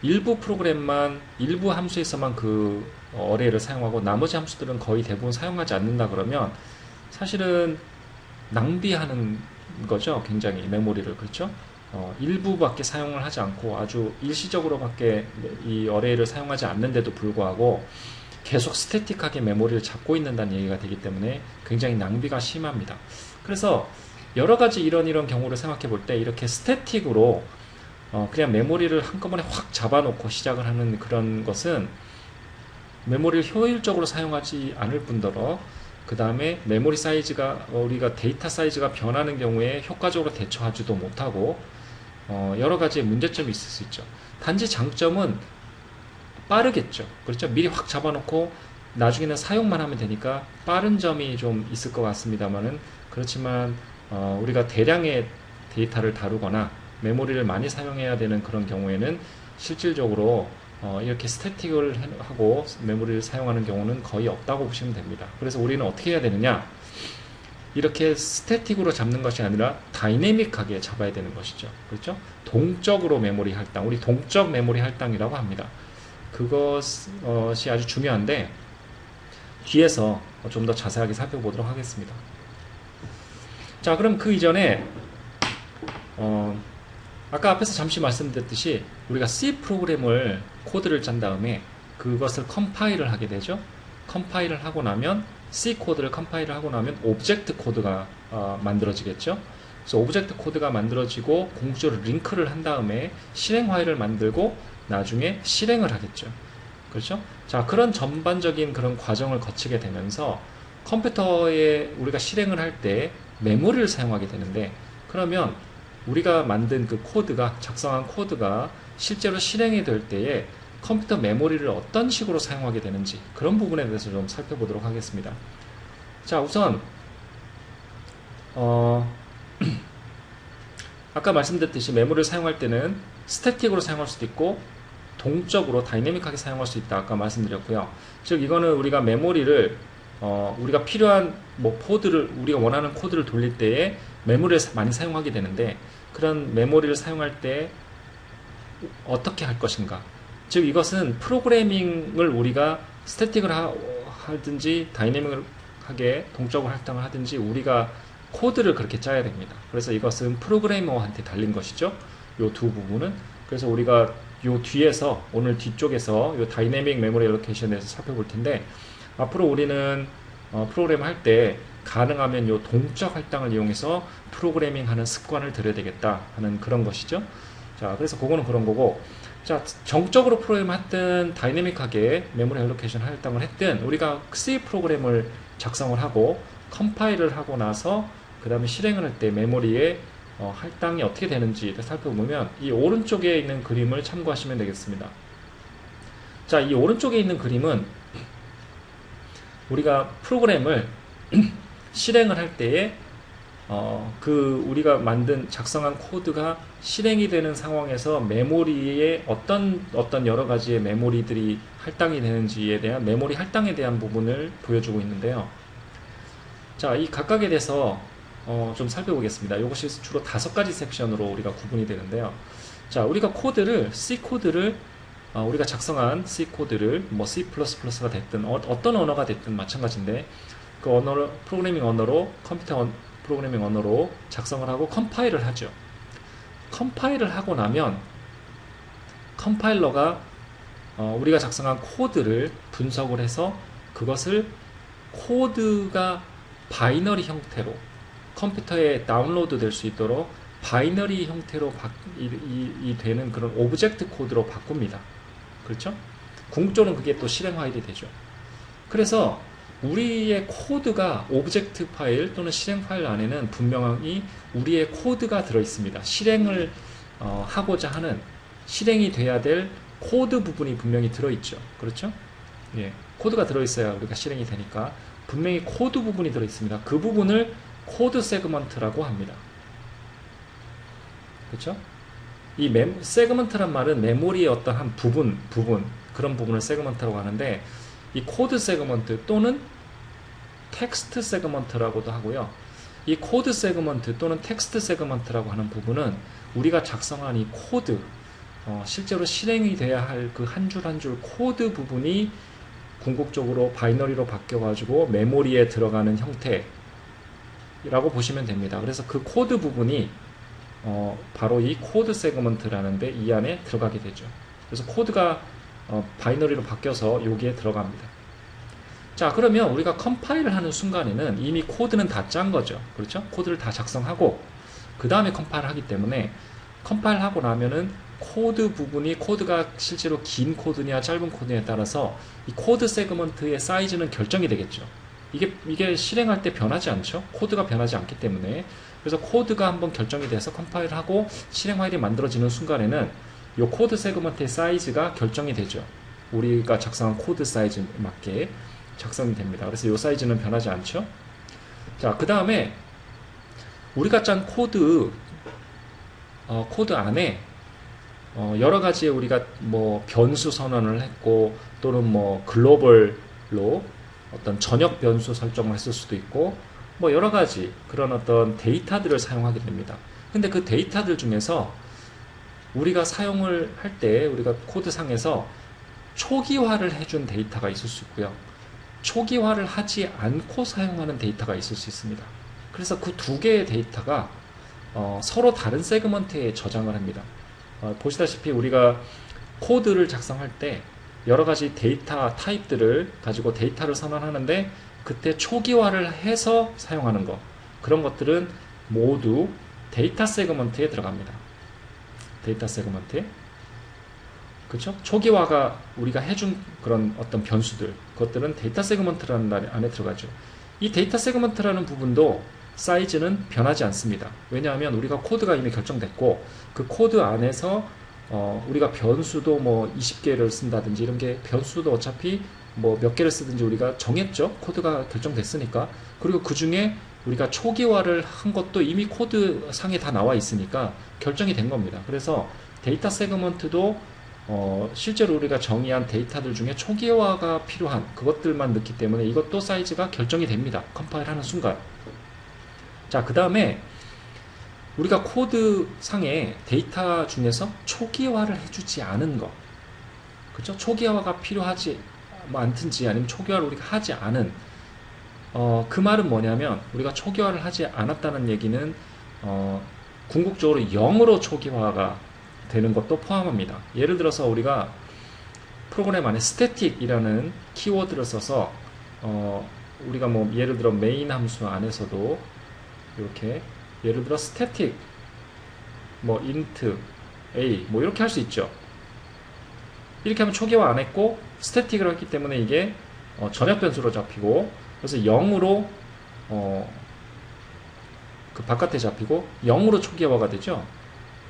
일부 프로그램만, 일부 함수에서만 그 어레이를 사용하고 나머지 함수들은 거의 대부분 사용하지 않는다 그러면, 사실은 낭비하는 거죠. 굉장히 메모리를. 그렇죠? 일부밖에 사용을 하지 않고 아주 일시적으로밖에 이 어레이를 사용하지 않는데도 불구하고 계속 스태틱하게 메모리를 잡고 있는다는 얘기가 되기 때문에 굉장히 낭비가 심합니다. 그래서 여러 가지 이런 경우를 생각해 볼 때 이렇게 스태틱으로 그냥 메모리를 한꺼번에 확 잡아놓고 시작을 하는 그런 것은 메모리를 효율적으로 사용하지 않을 뿐더러 그 다음에 메모리 사이즈가 우리가 데이터 사이즈가 변하는 경우에 효과적으로 대처하지도 못하고 여러 가지 문제점이 있을 수 있죠. 단지 장점은 빠르겠죠. 그렇죠? 미리 확 잡아놓고 나중에는 사용만 하면 되니까 빠른 점이 좀 있을 것 같습니다만은 그렇지만 우리가 대량의 데이터를 다루거나 메모리를 많이 사용해야 되는 그런 경우에는 실질적으로 이렇게 스태틱을 하고 메모리를 사용하는 경우는 거의 없다고 보시면 됩니다. 그래서 우리는 어떻게 해야 되느냐? 이렇게 스태틱으로 잡는 것이 아니라 다이내믹하게 잡아야 되는 것이죠. 그렇죠? 동적으로 메모리 할당, 우리 동적 메모리 할당이라고 합니다. 그것이 아주 중요한데 뒤에서 좀 더 자세하게 살펴보도록 하겠습니다. 자, 그럼 그 이전에 아까 앞에서 잠시 말씀드렸듯이 우리가 C 프로그램을 코드를 짠 다음에 그것을 컴파일을 하게 되죠. 컴파일을 하고 나면 C 코드를 컴파일을 하고 나면 오브젝트 코드가 만들어지겠죠. 그래서 오브젝트 코드가 만들어지고 공구조를 링크를 한 다음에 실행 파일을 만들고 나중에 실행을 하겠죠. 그렇죠? 자, 그런 전반적인 그런 과정을 거치게 되면서 컴퓨터에 우리가 실행을 할 때 메모리를 사용하게 되는데 그러면 우리가 만든 그 코드가 작성한 코드가 실제로 실행이 될 때에 컴퓨터 메모리를 어떤 식으로 사용하게 되는지 그런 부분에 대해서 좀 살펴보도록 하겠습니다. 자, 우선 아까 말씀드렸듯이 메모리를 사용할 때는 스태틱으로 사용할 수도 있고 동적으로 다이내믹하게 사용할 수 있다 아까 말씀드렸고요. 즉 이거는 우리가 메모리를 우리가 필요한 코드를 우리가 원하는 코드를 돌릴 때에 메모리를 많이 사용하게 되는데 그런 메모리를 사용할 때 어떻게 할 것인가. 즉 이것은 프로그래밍을 우리가 스태틱을 하든지 다이내믹하게 동적으로 할당을 하든지 우리가 코드를 그렇게 짜야 됩니다. 그래서 이것은 프로그래머한테 달린 것이죠. 이 두 부분은. 그래서 우리가 요 뒤에서 오늘 뒤쪽에서 요 다이내믹 메모리 알로케이션에 대해서 살펴볼 텐데 앞으로 우리는 프로그램 할 때 가능하면 요 동적 할당을 이용해서 프로그래밍 하는 습관을 들여야 되겠다 하는 그런 것이죠. 자, 그래서 그거는 그런 거고, 자, 정적으로 프로그램 했든 다이내믹하게 메모리 알로케이션 할당을 했든 우리가 C 프로그램을 작성을 하고 컴파일을 하고 나서 그 다음에 실행을 할 때 메모리에 할당이 어떻게 되는지 살펴보면 이 오른쪽에 있는 그림을 참고하시면 되겠습니다. 자, 이 오른쪽에 있는 그림은 우리가 프로그램을 실행을 할 때에 우리가 작성한 코드가 실행이 되는 상황에서 메모리에 어떤 여러 가지의 메모리들이 할당이 되는지에 대한 메모리 할당에 대한 부분을 보여주고 있는데요. 자, 이 각각에 대해서 좀 살펴보겠습니다. 이것이 주로 5가지 섹션으로 우리가 구분이 되는데요. 자, 우리가 C 코드를 우리가 작성한 C 코드를 C++가 됐든 어떤 언어가 됐든 마찬가지인데 그 언어를 프로그래밍 언어로 컴퓨터 프로그래밍 언어로 작성을 하고 컴파일을 하죠. 컴파일을 하고 나면 컴파일러가 우리가 작성한 코드를 분석을 해서 그것을 코드가 바이너리 형태로 컴퓨터에 다운로드 될 수 있도록 바이너리 형태로 되는 그런 오브젝트 코드로 바꿉니다. 그렇죠? 궁극적으로는 그게 또 실행 파일이 되죠. 그래서 우리의 코드가 오브젝트 파일 또는 실행 파일 안에는 분명히 우리의 코드가 들어있습니다. 실행을 하고자 하는 실행이 돼야 될 코드 부분이 분명히 들어있죠. 그렇죠? 예, 코드가 들어있어야 우리가 실행이 되니까 분명히 코드 부분이 들어있습니다. 그 부분을 코드 세그먼트라고 합니다. 그렇죠? 이 세그먼트란 말은 메모리의 어떤 한 부분 그런 부분을 세그먼트라고 하는데 이 코드 세그먼트 또는 텍스트 세그먼트라고도 하고요. 이 코드 세그먼트 또는 텍스트 세그먼트라고 하는 부분은 우리가 작성한 이 코드 실제로 실행이 돼야 할 그 한 줄 한 줄 코드 부분이 궁극적으로 바이너리로 바뀌어 가지고 메모리에 들어가는 형태 라고 보시면 됩니다. 그래서 그 코드 부분이 바로 이 코드 세그먼트라는데 이 안에 들어가게 되죠. 그래서 코드가 바이너리로 바뀌어서 여기에 들어갑니다. 자, 그러면 우리가 컴파일을 하는 순간에는 이미 코드는 다 짠 거죠. 그렇죠? 코드를 다 작성하고 그 다음에 컴파일을 하기 때문에 컴파일 하고 나면은 코드 부분이 코드가 실제로 긴 코드냐 짧은 코드냐에 따라서 이 코드 세그먼트의 사이즈는 결정이 되겠죠. 이게 실행할 때 변하지 않죠. 코드가 변하지 않기 때문에. 그래서 코드가 한번 결정이 돼서 컴파일하고 실행 파일이 만들어지는 순간에는 이 코드 세그먼트의 사이즈가 결정이 되죠. 우리가 작성한 코드 사이즈에 맞게 작성이 됩니다. 그래서 이 사이즈는 변하지 않죠. 자, 그 다음에 우리가 짠 코드 안에 여러 가지 우리가 뭐 변수 선언을 했고 또는 뭐 글로벌로 어떤 전역 변수 설정을 했을 수도 있고 뭐 여러 가지 그런 어떤 데이터들을 사용하게 됩니다. 근데 그 데이터들 중에서 우리가 사용을 할 때 우리가 코드상에서 초기화를 해준 데이터가 있을 수 있고요. 초기화를 하지 않고 사용하는 데이터가 있을 수 있습니다. 그래서 그 두 개의 데이터가 서로 다른 세그먼트에 저장을 합니다. 보시다시피 우리가 코드를 작성할 때 여러 가지 데이터 타입들을 가지고 데이터를 선언하는데 그때 초기화를 해서 사용하는 것 그런 것들은 모두 데이터 세그먼트에 들어갑니다. 데이터 세그먼트에 그렇죠? 초기화가 우리가 해준 그런 어떤 변수들 그것들은 데이터 세그먼트라는 안에 들어가죠. 이 데이터 세그먼트라는 부분도 사이즈는 변하지 않습니다. 왜냐하면 우리가 코드가 이미 결정됐고 그 코드 안에서 우리가 변수도 뭐 20개를 쓴다든지 이런 게 변수도 어차피 뭐 몇 개를 쓰든지 우리가 정했죠. 코드가 결정됐으니까. 그리고 그 중에 우리가 초기화를 한 것도 이미 코드 상에 다 나와 있으니까 결정이 된 겁니다. 그래서 데이터 세그먼트도 실제로 우리가 정의한 데이터들 중에 초기화가 필요한 그것들만 넣기 때문에 이것도 사이즈가 결정이 됩니다. 컴파일 하는 순간. 자, 그 다음에 우리가 코드 상에 데이터 중에서 초기화를 해주지 않은 거 그렇죠? 초기화가 필요하지 않든지 아니면 초기화를 우리가 하지 않은 그 말은 뭐냐면 우리가 초기화를 하지 않았다는 얘기는 궁극적으로 0으로 초기화가 되는 것도 포함합니다. 예를 들어서 우리가 프로그램 안에 static이라는 키워드를 써서 우리가 뭐 예를 들어 메인 함수 안에서도 이렇게 예를 들어 static 뭐 int a 뭐 이렇게 할 수 있죠. 이렇게 하면 초기화 안 했고 static으로 했기 때문에 이게 전역 변수로 잡히고 그래서 0으로 그 바깥에 잡히고 0으로 초기화가 되죠.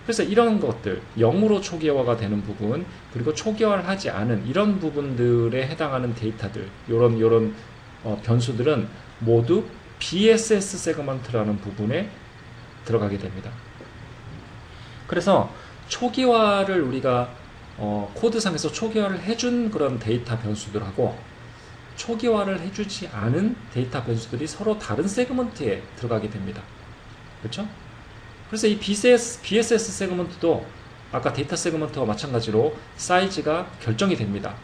그래서 이런 것들 0으로 초기화가 되는 부분 그리고 초기화를 하지 않은 이런 부분들에 해당하는 데이터들 요런 변수들은 모두 BSS 세그먼트라는 부분에 들어가게 됩니다. 그래서 초기화를 우리가 코드상에서 초기화를 해준 그런 데이터 변수들하고 초기화를 해주지 않은 데이터 변수들이 서로 다른 세그먼트에 들어가게 됩니다. 그렇죠? 그래서 이 BSS 세그먼트도 아까 데이터 세그먼트와 마찬가지로 사이즈가 결정이 됩니다.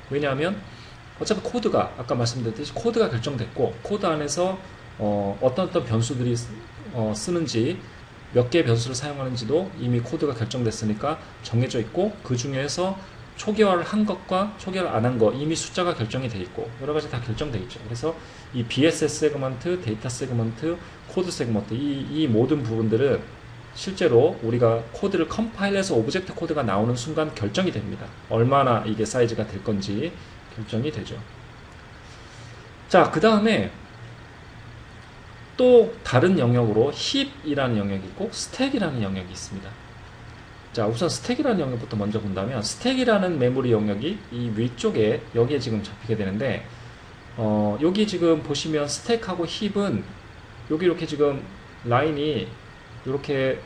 왜냐하면 어차피 코드가 아까 말씀드렸듯이 코드가 결정됐고 코드 안에서 어떤 변수들이 쓰는지 몇 개의 변수를 사용하는지도 이미 코드가 결정됐으니까 정해져 있고 그 중에서 초기화를 한 것과 초기화를 안 한 것 이미 숫자가 결정이 돼 있고 여러 가지 다 결정돼 있죠. 그래서 이 BSS 세그먼트, 데이터 세그먼트, 코드 세그먼트 이 모든 부분들은 실제로 우리가 코드를 컴파일해서 오브젝트 코드가 나오는 순간 결정이 됩니다. 얼마나 이게 사이즈가 될 건지 결정이 되죠. 자, 그 다음에 또 다른 영역으로 힙이라는 영역이 있고 스택이라는 영역이 있습니다. 자, 우선 스택이라는 영역부터 먼저 본다면 스택이라는 메모리 영역이 이 위쪽에 여기에 지금 잡히게 되는데 여기 지금 보시면 스택하고 힙은 여기 이렇게 지금 라인이 이렇게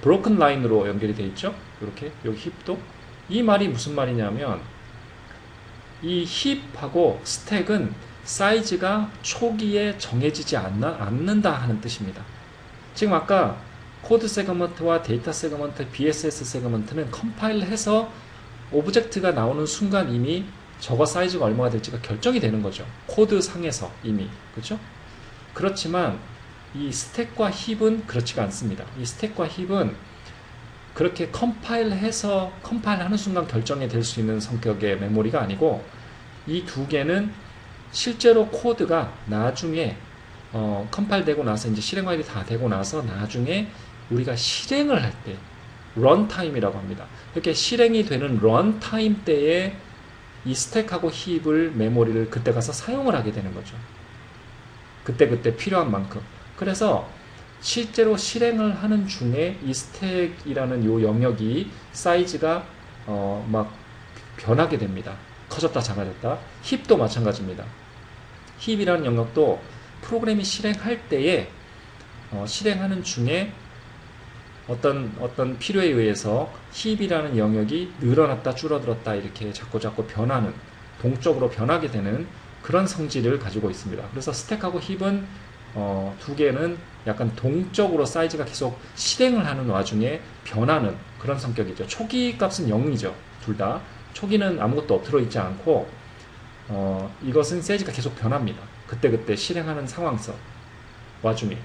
브로큰 라인으로 연결이 되어 있죠. 이렇게 여기 힙도 이 말이 무슨 말이냐면 이 힙하고 스택은 사이즈가 초기에 정해지지 않는다 하는 뜻입니다. 지금 아까 코드 세그먼트와 데이터 세그먼트, BSS 세그먼트는 컴파일해서 오브젝트가 나오는 순간 이미 저거 사이즈가 얼마가 될지가 결정이 되는 거죠. 코드 상에서 이미. 그렇죠? 그렇지만 이 스택과 힙은 그렇지가 않습니다. 이 스택과 힙은 그렇게 컴파일하는 순간 결정이 될 수 있는 성격의 메모리가 아니고, 이 두 개는 실제로 코드가 나중에 컴파일되고 나서 이제 실행 파일이 다 되고 나서 나중에 우리가 실행을 할 때 런타임이라고 합니다. 이렇게 실행이 되는 런타임 때에 이 스택하고 힙을 메모리를 그때 가서 사용을 하게 되는 거죠. 그때 필요한 만큼. 그래서 실제로 실행을 하는 중에 이 스택이라는 요 영역이 사이즈가 막 변하게 됩니다. 커졌다 작아졌다. 힙도 마찬가지입니다. 힙이라는 영역도 프로그램이 실행할 때에 실행하는 중에 어떤 필요에 의해서 힙이라는 영역이 늘어났다 줄어들었다 이렇게 자꾸 변하는, 동적으로 변하게 되는 그런 성질을 가지고 있습니다. 그래서 스택하고 힙은 두 개는 약간 동적으로 사이즈가 계속 실행을 하는 와중에 변하는 그런 성격이죠. 초기 값은 0이죠. 둘 다. 초기는 아무것도 들어있지 않고 이것은 사이즈가 계속 변합니다. 그때 실행하는 상황서 와중에.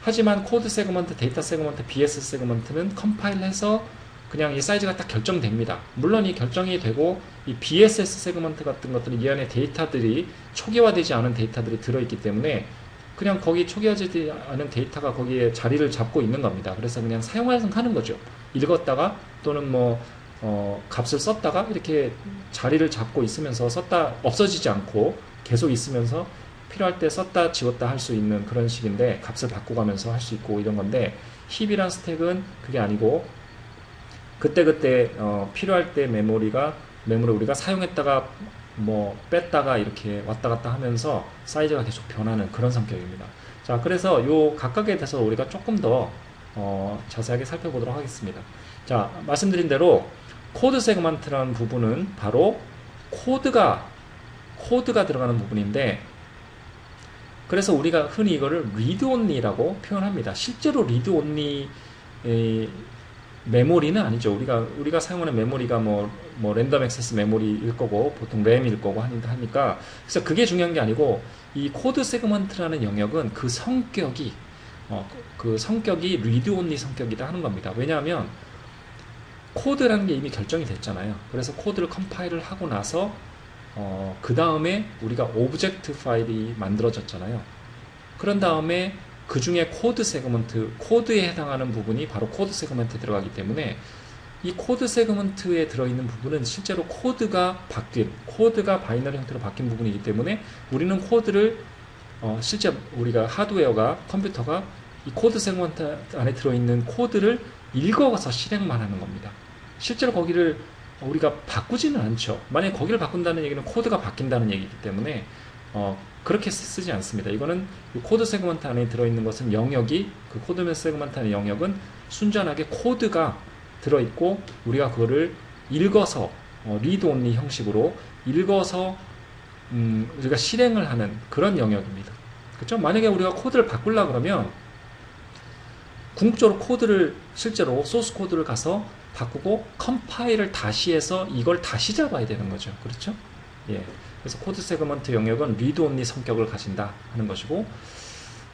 하지만 코드 세그먼트, 데이터 세그먼트, BS 세그먼트는 컴파일해서 그냥 이 사이즈가 딱 결정됩니다. 물론 이 결정이 되고 이 BSS 세그먼트 같은 것들은 이 안에 데이터들이 초기화되지 않은 데이터들이 들어있기 때문에 그냥 거기 초기화되지 않은 데이터가 거기에 자리를 잡고 있는 겁니다. 그래서 그냥 사용하는 거죠. 읽었다가 또는 값을 썼다가 이렇게 자리를 잡고 있으면서 없어지지 않고 계속 있으면서 필요할 때 썼다 지웠다 할 수 있는 그런 식인데, 값을 바꿔가면서 할 수 있고 이런 건데, 힙이란 스택은 그게 아니고 그때 필요할 때 메모리를 우리가 사용했다가 뺐다가 이렇게 왔다 갔다 하면서 사이즈가 계속 변하는 그런 성격입니다. 자, 그래서 요 각각에 대해서 우리가 조금 더 자세하게 살펴보도록 하겠습니다. 자, 말씀드린 대로 코드 세그먼트라는 부분은 바로 코드가 들어가는 부분인데, 그래서 우리가 흔히 이거를 read only라고 표현합니다. 실제로 read only 메모리는 아니죠. 우리가 사용하는 메모리가 랜덤 액세스 메모리일 거고 보통 램일 거고 하니까, 그래서 그게 중요한 게 아니고 이 코드 세그먼트라는 영역은 그 성격이 read only 성격이다 하는 겁니다. 왜냐하면 코드라는 게 이미 결정이 됐잖아요. 그래서 코드를 컴파일을 하고 나서 그 다음에 우리가 오브젝트 파일이 만들어졌잖아요. 그런 다음에 그 중에 코드 세그먼트, 코드에 해당하는 부분이 바로 코드 세그먼트에 들어가기 때문에 이 코드 세그먼트에 들어있는 부분은 실제로 코드가 바이너리 형태로 바뀐 부분이기 때문에 우리는 코드를 실제 우리가 컴퓨터가 이 코드 세그먼트 안에 들어있는 코드를 읽어서 실행만 하는 겁니다. 실제로 거기를 우리가 바꾸지는 않죠. 만약에 거기를 바꾼다는 얘기는 코드가 바뀐다는 얘기이기 때문에 그렇게 쓰지 않습니다. 이거는 코드 세그먼트 안에 들어있는 것은 그 코드 세그먼트 안의 영역은 순전하게 코드가 들어있고 우리가 그거를 읽어서 read only 형식으로 읽어서 우리가 실행을 하는 그런 영역입니다. 그렇죠? 만약에 우리가 코드를 바꾸려고 그러면 궁극적으로 실제로 소스 코드를 가서 바꾸고 컴파일을 다시 해서 이걸 다시 잡아야 되는 거죠. 그렇죠? 예. 그래서 코드 세그먼트 영역은 read only 성격을 가진다 하는 것이고,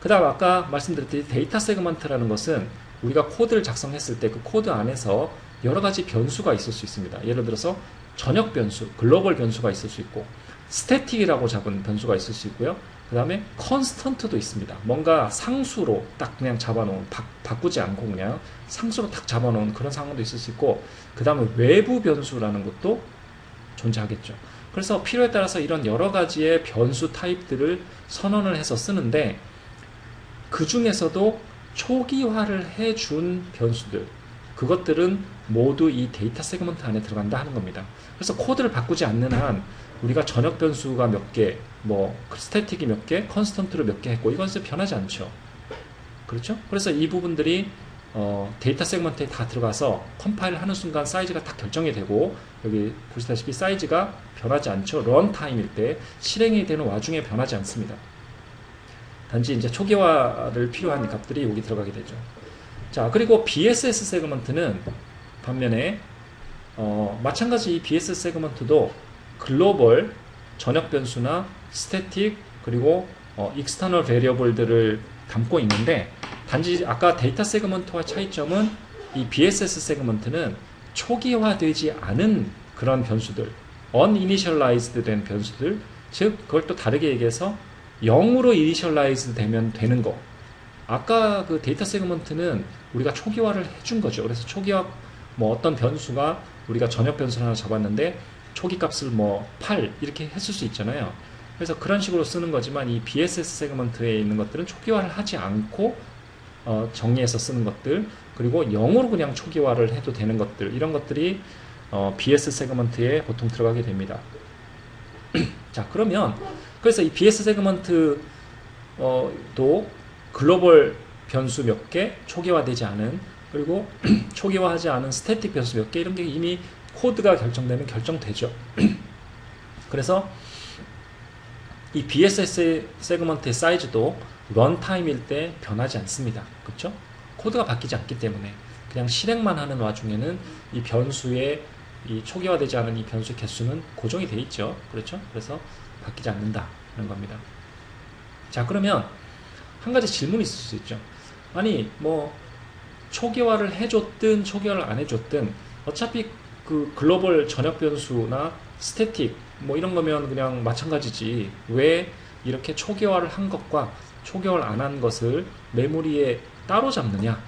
그 다음 아까 말씀드렸듯이 데이터 세그먼트라는 것은 우리가 코드를 작성했을 때 그 코드 안에서 여러 가지 변수가 있을 수 있습니다. 예를 들어서 전역 변수, 글로벌 변수가 있을 수 있고, 스태틱이라고 잡은 변수가 있을 수 있고요. 그 다음에 컨스턴트도 있습니다. 뭔가 상수로 딱 그냥 잡아놓은, 바꾸지 않고 그냥 상수로 딱 잡아놓은 그런 상황도 있을 수 있고, 그 다음에 외부 변수라는 것도 존재하겠죠. 그래서 필요에 따라서 이런 여러 가지의 변수 타입들을 선언을 해서 쓰는데, 그 중에서도 초기화를 해준 변수들, 그것들은 모두 이 데이터 세그먼트 안에 들어간다 하는 겁니다. 그래서 코드를 바꾸지 않는 한 우리가 전역 변수가 몇 개, 스태틱이 몇 개, 컨스턴트로 몇 개 했고, 이것은 변하지 않죠. 그렇죠? 그래서 이 부분들이 데이터 세그먼트에 다 들어가서 컴파일을 하는 순간 사이즈가 딱 결정이 되고, 여기 보시다시피 사이즈가 변하지 않죠. 런타임일 때 실행이 되는 와중에 변하지 않습니다. 단지 이제 초기화를 필요한 값들이 여기 들어가게 되죠. 자, 그리고 BSS 세그먼트는 반면에 마찬가지 이 BSS 세그먼트도 글로벌 전역 변수나 스태틱 그리고 익스터널 베리어블들을 담고 있는데, 단지 아까 데이터 세그먼트와 차이점은 이 BSS 세그먼트는 초기화되지 않은 그런 변수들, uninitialized 된 변수들, 즉 그걸 또 다르게 얘기해서 0으로 initialize 되면 되는 거. 아까 그 데이터 세그먼트는 우리가 초기화를 해준 거죠. 그래서 초기화 뭐 어떤 변수가 우리가 전역 변수를 하나 잡았는데 초기 값을 뭐 8 이렇게 했을 수 있잖아요. 그래서 그런 식으로 쓰는 거지만 이 BSS 세그먼트에 있는 것들은 초기화를 하지 않고 정리해서 쓰는 것들, 그리고 0으로 그냥 초기화를 해도 되는 것들, 이런 것들이 BS 세그먼트에 보통 들어가게 됩니다. 자, 그러면 그래서 이 BS 세그먼트 도 글로벌 변수 몇 개, 초기화되지 않은, 그리고 초기화하지 않은 스태틱 변수 몇 개, 이런 게 이미 코드가 결정되면 결정되죠. 그래서 이 BSS 세그먼트의 사이즈도 런타임일 때 변하지 않습니다. 그렇죠? 코드가 바뀌지 않기 때문에 그냥 실행만 하는 와중에는 이 변수의 이 초기화되지 않은 이 변수의 개수는 고정이 돼 있죠. 그렇죠? 그래서 바뀌지 않는다는 겁니다. 자, 그러면 한 가지 질문이 있을 수 있죠. 아니 뭐 초기화를 해줬든 초기화를 안 해줬든 어차피 그 글로벌 전역 변수나 스태틱 뭐 이런 거면 그냥 마찬가지지, 왜 이렇게 초기화를 한 것과 초기화를 안 한 것을 메모리에 따로 잡느냐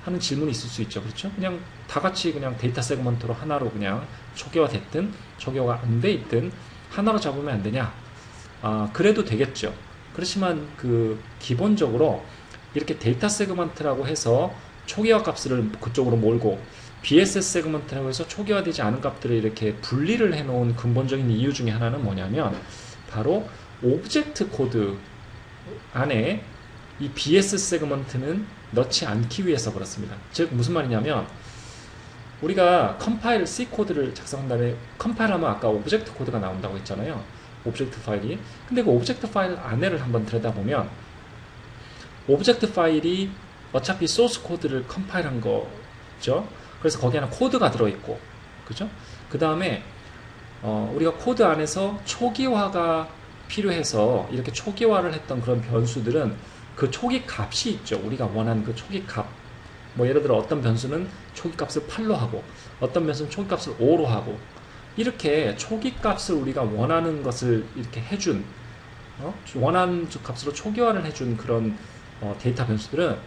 하는 질문이 있을 수 있죠. 그렇죠? 그냥 다 같이 그냥 데이터 세그먼트로 하나로 그냥 초기화 됐든 초기화가 안 돼 있든 하나로 잡으면 안 되냐? 그래도 되겠죠. 그렇지만 그 기본적으로 이렇게 데이터 세그먼트라고 해서 초기화 값을 그쪽으로 몰고 BSS 세그먼트라고 해서 초기화되지 않은 값들을 이렇게 분리를 해놓은 근본적인 이유 중에 하나는 뭐냐면 바로 오브젝트 코드 안에 이 BS 세그먼트는 넣지 않기 위해서 그렇습니다. 즉 무슨 말이냐면 우리가 컴파일 C 코드를 작성한 다음에 컴파일하면 아까 오브젝트 코드가 나온다고 했잖아요. 오브젝트 파일이. 근데 그 오브젝트 파일 안에를 한번 들여다보면 오브젝트 파일이 어차피 소스 코드를 컴파일한 거죠. 그래서 거기 하나 코드가 들어있고, 그죠? 그 다음에 우리가 코드 안에서 초기화가 필요해서 이렇게 초기화를 했던 그런 변수들은 그 초기 값이 있죠. 우리가 원하는 그 초기 값. 뭐 예를 들어 어떤 변수는 초기 값을 8로 하고 어떤 변수는 초기 값을 5로 하고, 이렇게 초기 값을 우리가 원하는 것을 이렇게 해준 원하는 값으로 초기화를 해준 그런 데이터 변수들은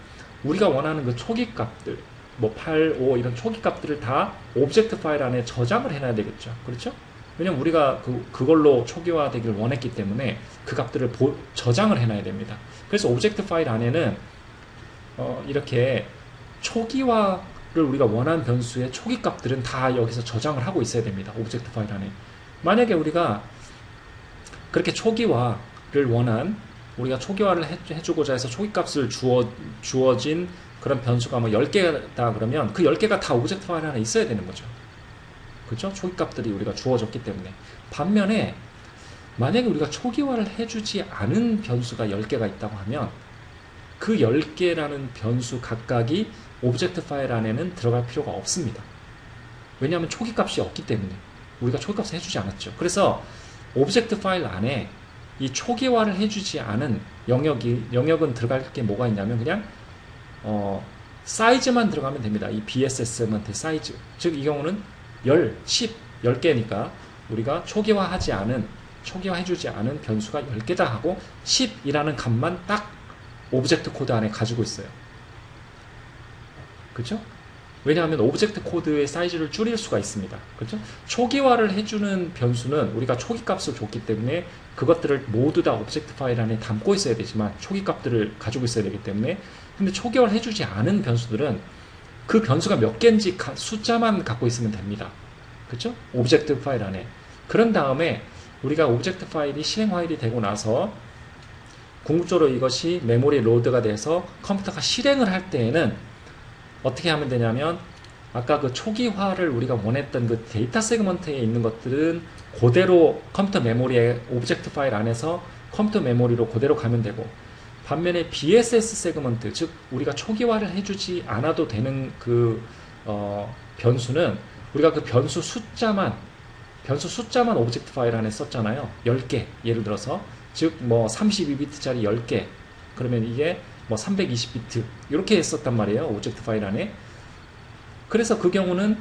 우리가 원하는 그 초기 값들 뭐 8, 5 이런 초기 값들을 다 오브젝트 파일 안에 저장을 해놔야 되겠죠. 그렇죠? 왜냐면 우리가 그걸로 초기화되기를 원했기 때문에 그 값들을 저장을 해놔야 됩니다. 그래서 오브젝트 파일 안에는 이렇게 초기화를 우리가 원하는 변수의 초기 값들은 다 여기서 저장을 하고 있어야 됩니다. 오브젝트 파일 안에. 만약에 우리가 그렇게 초기화를 우리가 초기화를 해주고자 해서 초기 값을 주어진 그런 변수가 뭐 10개다 그러면 그 10개가 다 오브젝트 파일 안에 있어야 되는 거죠. 그렇죠? 초기 값들이 우리가 주어졌기 때문에. 반면에 만약에 우리가 초기화를 해주지 않은 변수가 10개가 있다고 하면 그 10개라는 변수 각각이 오브젝트 파일 안에는 들어갈 필요가 없습니다. 왜냐하면 초기 값이 없기 때문에 우리가 초기 값을 해주지 않았죠. 그래서 오브젝트 파일 안에 이 초기화를 해주지 않은 영역은 들어갈 게 뭐가 있냐면 그냥 사이즈만 들어가면 됩니다. 이 BSS한테 사이즈. 즉 이 경우는 10개니까 우리가 초기화해주지 않은 변수가 10개다 하고 10이라는 값만 딱 오브젝트 코드 안에 가지고 있어요. 그렇죠? 왜냐하면 오브젝트 코드의 사이즈를 줄일 수가 있습니다. 그렇죠? 초기화를 해주는 변수는 우리가 초기 값을 줬기 때문에 그것들을 모두 다 오브젝트 파일 안에 담고 있어야 되지만 초기 값들을 가지고 있어야 되기 때문에, 근데 초기화를 해주지 않은 변수들은 그 변수가 몇 개인지 숫자만 갖고 있으면 됩니다. 그렇죠? 오브젝트 파일 안에. 그런 다음에 우리가 오브젝트 파일이 실행 파일이 되고 나서 궁극적으로 이것이 메모리 로드가 돼서 컴퓨터가 실행을 할 때에는 어떻게 하면 되냐면 아까 그 초기화를 우리가 원했던 그 데이터 세그먼트에 있는 것들은 그대로 컴퓨터 메모리의 오브젝트 파일 안에서 컴퓨터 메모리로 그대로 가면 되고, 반면에 BSS 세그먼트, 즉 우리가 초기화를 해주지 않아도 되는 그 변수는 우리가 그 변수 숫자만 변수 숫자만 오브젝트 파일 안에 썼잖아요. 10개 예를 들어서 즉 뭐 32비트짜리 10개 그러면 이게 뭐 320비트 이렇게 했었단 말이에요. 오브젝트 파일 안에. 그래서 그 경우는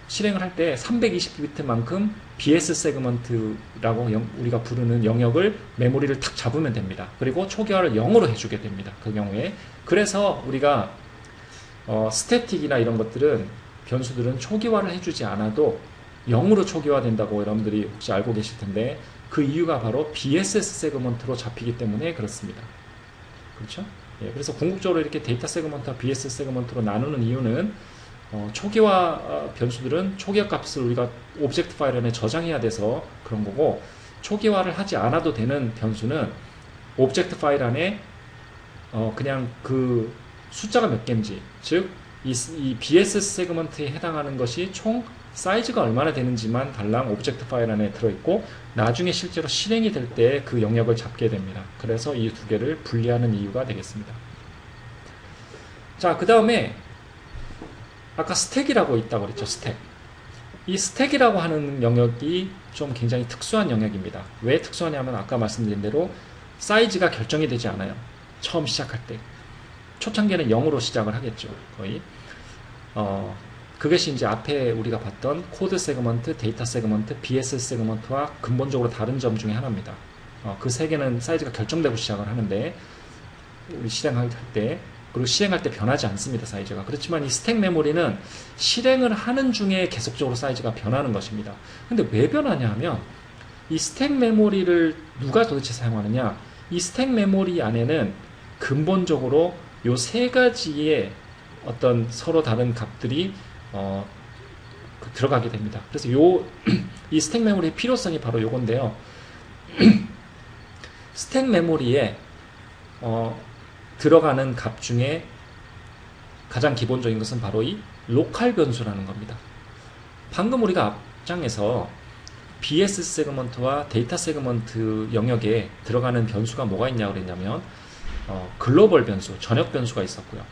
실행을 할 때 320비트만큼 BS 세그먼트라고 우리가 부르는 영역을 메모리를 탁 잡으면 됩니다. 그리고 초기화를 0으로 해주게 됩니다. 그 경우에. 그래서 우리가 스태틱이나 이런 것들은 변수들은 초기화를 해주지 않아도 0으로 초기화된다고 여러분들이 혹시 알고 계실 텐데 그 이유가 바로 BSS 세그먼트로 잡히기 때문에 그렇습니다. 그렇죠? 예, 그래서 궁극적으로 이렇게 데이터 세그먼트와 BSS 세그먼트로 나누는 이유는 초기화 변수들은 초기화 값을 우리가 오브젝트 파일 안에 저장해야 돼서 그런 거고 초기화를 하지 않아도 되는 변수는 오브젝트 파일 안에 그냥 그 숫자가 몇 개인지 즉 이 BSS 세그먼트에 해당하는 것이 총 사이즈가 얼마나 되는지만 달랑 오브젝트 파일 안에 들어있고 나중에 실제로 실행이 될 때 그 영역을 잡게 됩니다. 그래서 이 두 개를 분리하는 이유가 되겠습니다. 자, 그 다음에 아까 스택이라고 있다고 그랬죠. 스택. 이 스택이라고 하는 영역이 좀 굉장히 특수한 영역입니다. 왜 특수하냐면 아까 말씀드린 대로 사이즈가 결정이 되지 않아요. 처음 시작할 때. 초창기에는 0으로 시작을 하겠죠. 거의. 그것이 이제 앞에 우리가 봤던 코드 세그먼트, 데이터 세그먼트, BSS 세그먼트와 근본적으로 다른 점 중에 하나입니다. 그 세 개는 사이즈가 결정되고 시작을 하는데 우리 실행할 때 그리고 실행할 때 변하지 않습니다. 사이즈가. 그렇지만 이 스택 메모리는 실행을 하는 중에 계속적으로 사이즈가 변하는 것입니다. 근데 왜 변하냐 하면 이 스택 메모리를 누가 도대체 사용하느냐, 이 스택 메모리 안에는 근본적으로 요 세 가지의 어떤 서로 다른 값들이 들어가게 됩니다. 그래서 이 스택 메모리의 필요성이 바로 요건데요. 스택 메모리에 들어가는 값 중에 가장 기본적인 것은 바로 이 로컬 변수라는 겁니다. 방금 우리가 앞장에서 BS 세그먼트와 데이터 세그먼트 영역에 들어가는 변수가 뭐가 있냐고 그랬냐면 글로벌 변수, 전역 변수가 있었고요.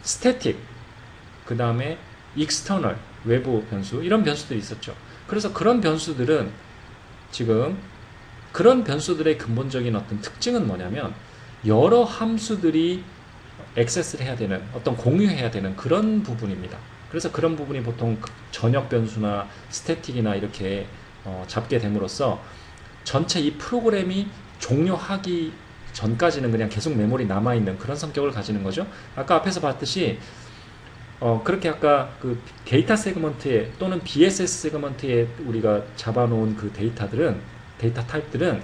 스태틱, 그 다음에 익스터널, 외부 변수 이런 변수들이 있었죠. 그래서 그런 변수들은 지금 그런 변수들의 근본적인 어떤 특징은 뭐냐면 여러 함수들이 액세스를 해야 되는 어떤 공유해야 되는 그런 부분입니다. 그래서 그런 부분이 보통 전역 변수나 스태틱이나 이렇게 잡게 됨으로써 전체 이 프로그램이 종료하기 전까지는 그냥 계속 메모리 남아있는 그런 성격을 가지는 거죠. 아까 앞에서 봤듯이 그렇게 아까 그 데이터 세그먼트에 또는 BSS 세그먼트에 우리가 잡아놓은 그 데이터 타입들은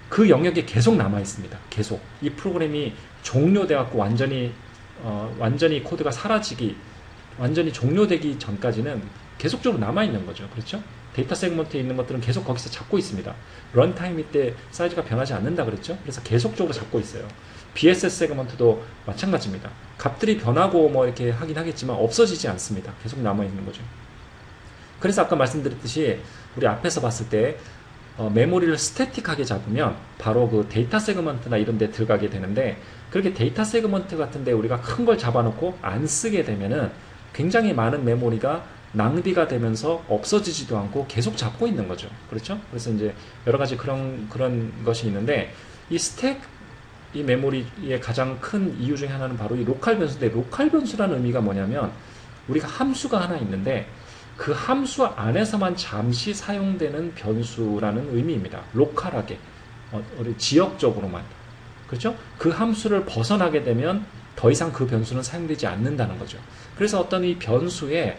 그 영역에 계속 남아 있습니다. 계속 이 프로그램이 종료돼 갖고 완전히 코드가 사라지기 완전히 종료되기 전까지는 계속적으로 남아 있는 거죠. 그렇죠? 데이터 세그먼트에 있는 것들은 계속 거기서 잡고 있습니다. 런타임일 때 사이즈가 변하지 않는다 그랬죠? 그래서 계속적으로 잡고 있어요. BSS 세그먼트도 마찬가지입니다. 값들이 변하고 뭐 이렇게 하긴 하겠지만 없어지지 않습니다. 계속 남아 있는 거죠. 그래서 아까 말씀드렸듯이 우리 앞에서 봤을 때 메모리를 스태틱하게 잡으면 바로 그 데이터 세그먼트나 이런 데 들어가게 되는데 그렇게 데이터 세그먼트 같은데 우리가 큰 걸 잡아놓고 안 쓰게 되면은 굉장히 많은 메모리가 낭비가 되면서 없어지지도 않고 계속 잡고 있는 거죠. 그렇죠? 그래서 이제 여러 가지 그런 것이 있는데 이 스택 이 메모리의 가장 큰 이유 중에 하나는 바로 이 로컬 변수인데 로컬 변수라는 의미가 뭐냐면 우리가 함수가 하나 있는데 그 함수 안에서만 잠시 사용되는 변수라는 의미입니다. 로컬하게 지역적으로만 그렇죠? 그 함수를 벗어나게 되면 더 이상 그 변수는 사용되지 않는다는 거죠. 그래서 어떤 이 변수의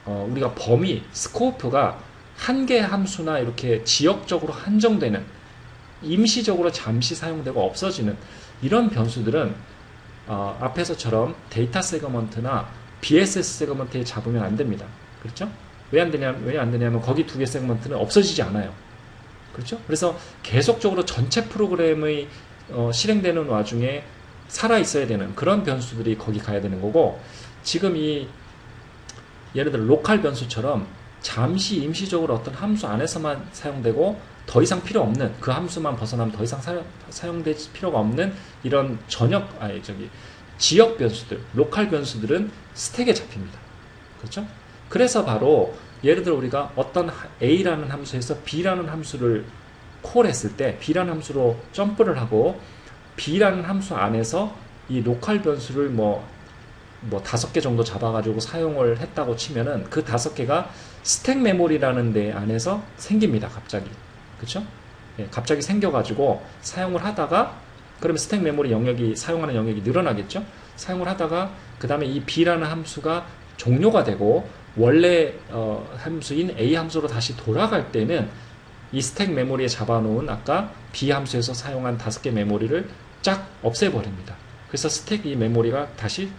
우리가 범위, 스코프가 한 개의 함수나 이렇게 지역적으로 한정되는 임시적으로 잠시 사용되고 없어지는 이런 변수들은 앞에서처럼 데이터 세그먼트나 BSS 세그먼트에 잡으면 안 됩니다. 그렇죠? 왜 안 되냐면 거기 두 개 세그먼트는 없어지지 않아요. 그렇죠? 그래서 계속적으로 전체 프로그램의 실행되는 와중에 살아있어야 되는 그런 변수들이 거기 가야 되는 거고 지금 예를 들어 로컬 변수처럼 잠시 임시적으로 어떤 함수 안에서만 사용되고 더 이상 필요 없는 그 함수만 벗어나면 더 이상 사용될 필요가 없는 이런 지역 변수들, 로컬 변수들은 스택에 잡힙니다. 그렇죠? 그래서 바로 예를 들어 우리가 어떤 A라는 함수에서 B라는 함수를 콜했을 때 B라는 함수로 점프를 하고 B라는 함수 안에서 이 로컬 변수를 뭐 5개 정도 잡아가지고 사용을 했다고 치면은 그 5개가 스택 메모리라는 데 안에서 생깁니다. 갑자기. 그쵸? 예, 갑자기 생겨가지고 사용을 하다가 그러면 스택 메모리 영역이 사용하는 영역이 늘어나겠죠? 사용을 하다가 그 다음에 이 B라는 함수가 종료가 되고 원래 함수인 A 함수로 다시 돌아갈 때는 이 스택 메모리에 잡아놓은 아까 B 함수에서 사용한 5개 메모리를 쫙 없애버립니다. 그래서 스택 이 메모리가 다시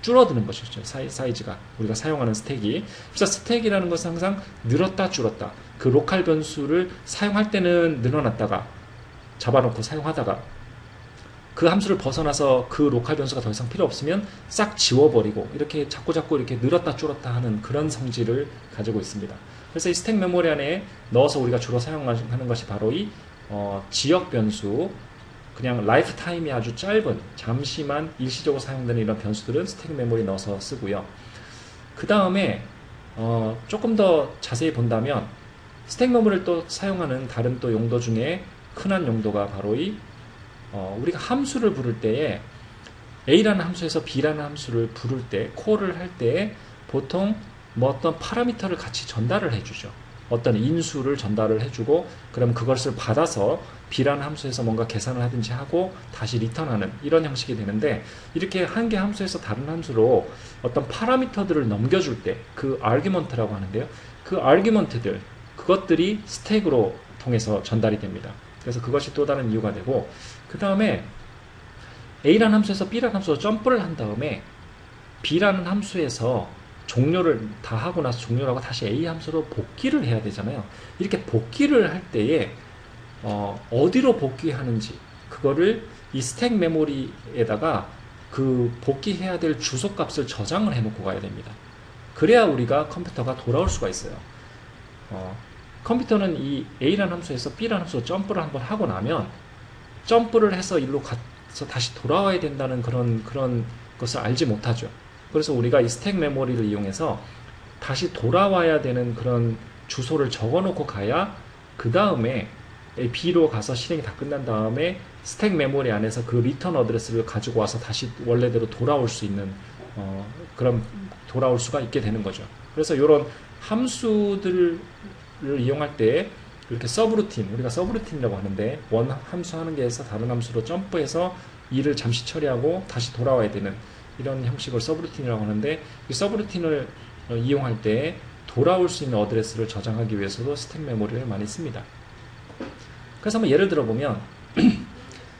줄어드는 것이죠. 사이즈가 우리가 사용하는 스택이. 그래서 스택이라는 것은 항상 늘었다 줄었다. 그 로컬 변수를 사용할 때는 늘어났다가 잡아놓고 사용하다가 그 함수를 벗어나서 그 로컬 변수가 더 이상 필요 없으면 싹 지워버리고 이렇게 자꾸 이렇게 늘었다 줄었다 하는 그런 성질을 가지고 있습니다. 그래서 이 스택 메모리 안에 넣어서 우리가 주로 사용하는 것이 바로 이 지역 변수, 그냥 라이프 타임이 아주 짧은 잠시만 일시적으로 사용되는 이런 변수들은 스택 메모리 넣어서 쓰고요. 그 다음에 조금 더 자세히 본다면 스택 메모리를 또 사용하는 다른 또 용도 중에 흔한 용도가 바로 이 우리가 함수를 부를 때에 A라는 함수에서 B라는 함수를 부를 때 콜을 할 때 보통 뭐 어떤 파라미터를 같이 전달을 해주죠. 어떤 인수를 전달을 해주고 그럼 그것을 받아서 B라는 함수에서 뭔가 계산을 하든지 하고 다시 리턴하는 이런 형식이 되는데 이렇게 한 개 함수에서 다른 함수로 어떤 파라미터들을 넘겨줄 때 그 아규먼트라고 하는데요. 그 아규먼트들 그것들이 스택으로 통해서 전달이 됩니다. 그래서 그것이 또 다른 이유가 되고 그 다음에 A라는 함수에서 B라는 함수로 점프를 한 다음에 B라는 함수에서 종료를 다 하고 나서 종료를 하고 다시 A 함수로 복귀를 해야 되잖아요. 이렇게 복귀를 할 때에 어디로 복귀하는지 그거를 이 스택 메모리에다가 그 복귀해야 될 주소 값을 저장을 해놓고 가야 됩니다. 그래야 우리가 컴퓨터가 돌아올 수가 있어요. 컴퓨터는 이 A라는 함수에서 B라는 함수로 점프를 한번 하고 나면 점프를 해서 일로 가서 다시 돌아와야 된다는 그런 것을 알지 못하죠. 그래서 우리가 이 스택 메모리를 이용해서 다시 돌아와야 되는 그런 주소를 적어 놓고 가야 그 다음에 B로 가서 실행이 다 끝난 다음에 스택 메모리 안에서 그 리턴 어드레스를 가지고 와서 다시 원래대로 돌아올 수 있는 그런 돌아올 수가 있게 되는 거죠. 그래서 이런 함수들을 이용할 때 이렇게 서브루틴, 우리가 서브루틴이라고 하는데 원 함수 하는 게에서 다른 함수로 점프해서 일을 잠시 처리하고 다시 돌아와야 되는 이런 형식을 서브루틴이라고 하는데 이 서브루틴을 이용할 때 돌아올 수 있는 어드레스를 저장하기 위해서도 스택 메모리를 많이 씁니다. 그래서 한번 예를 들어 보면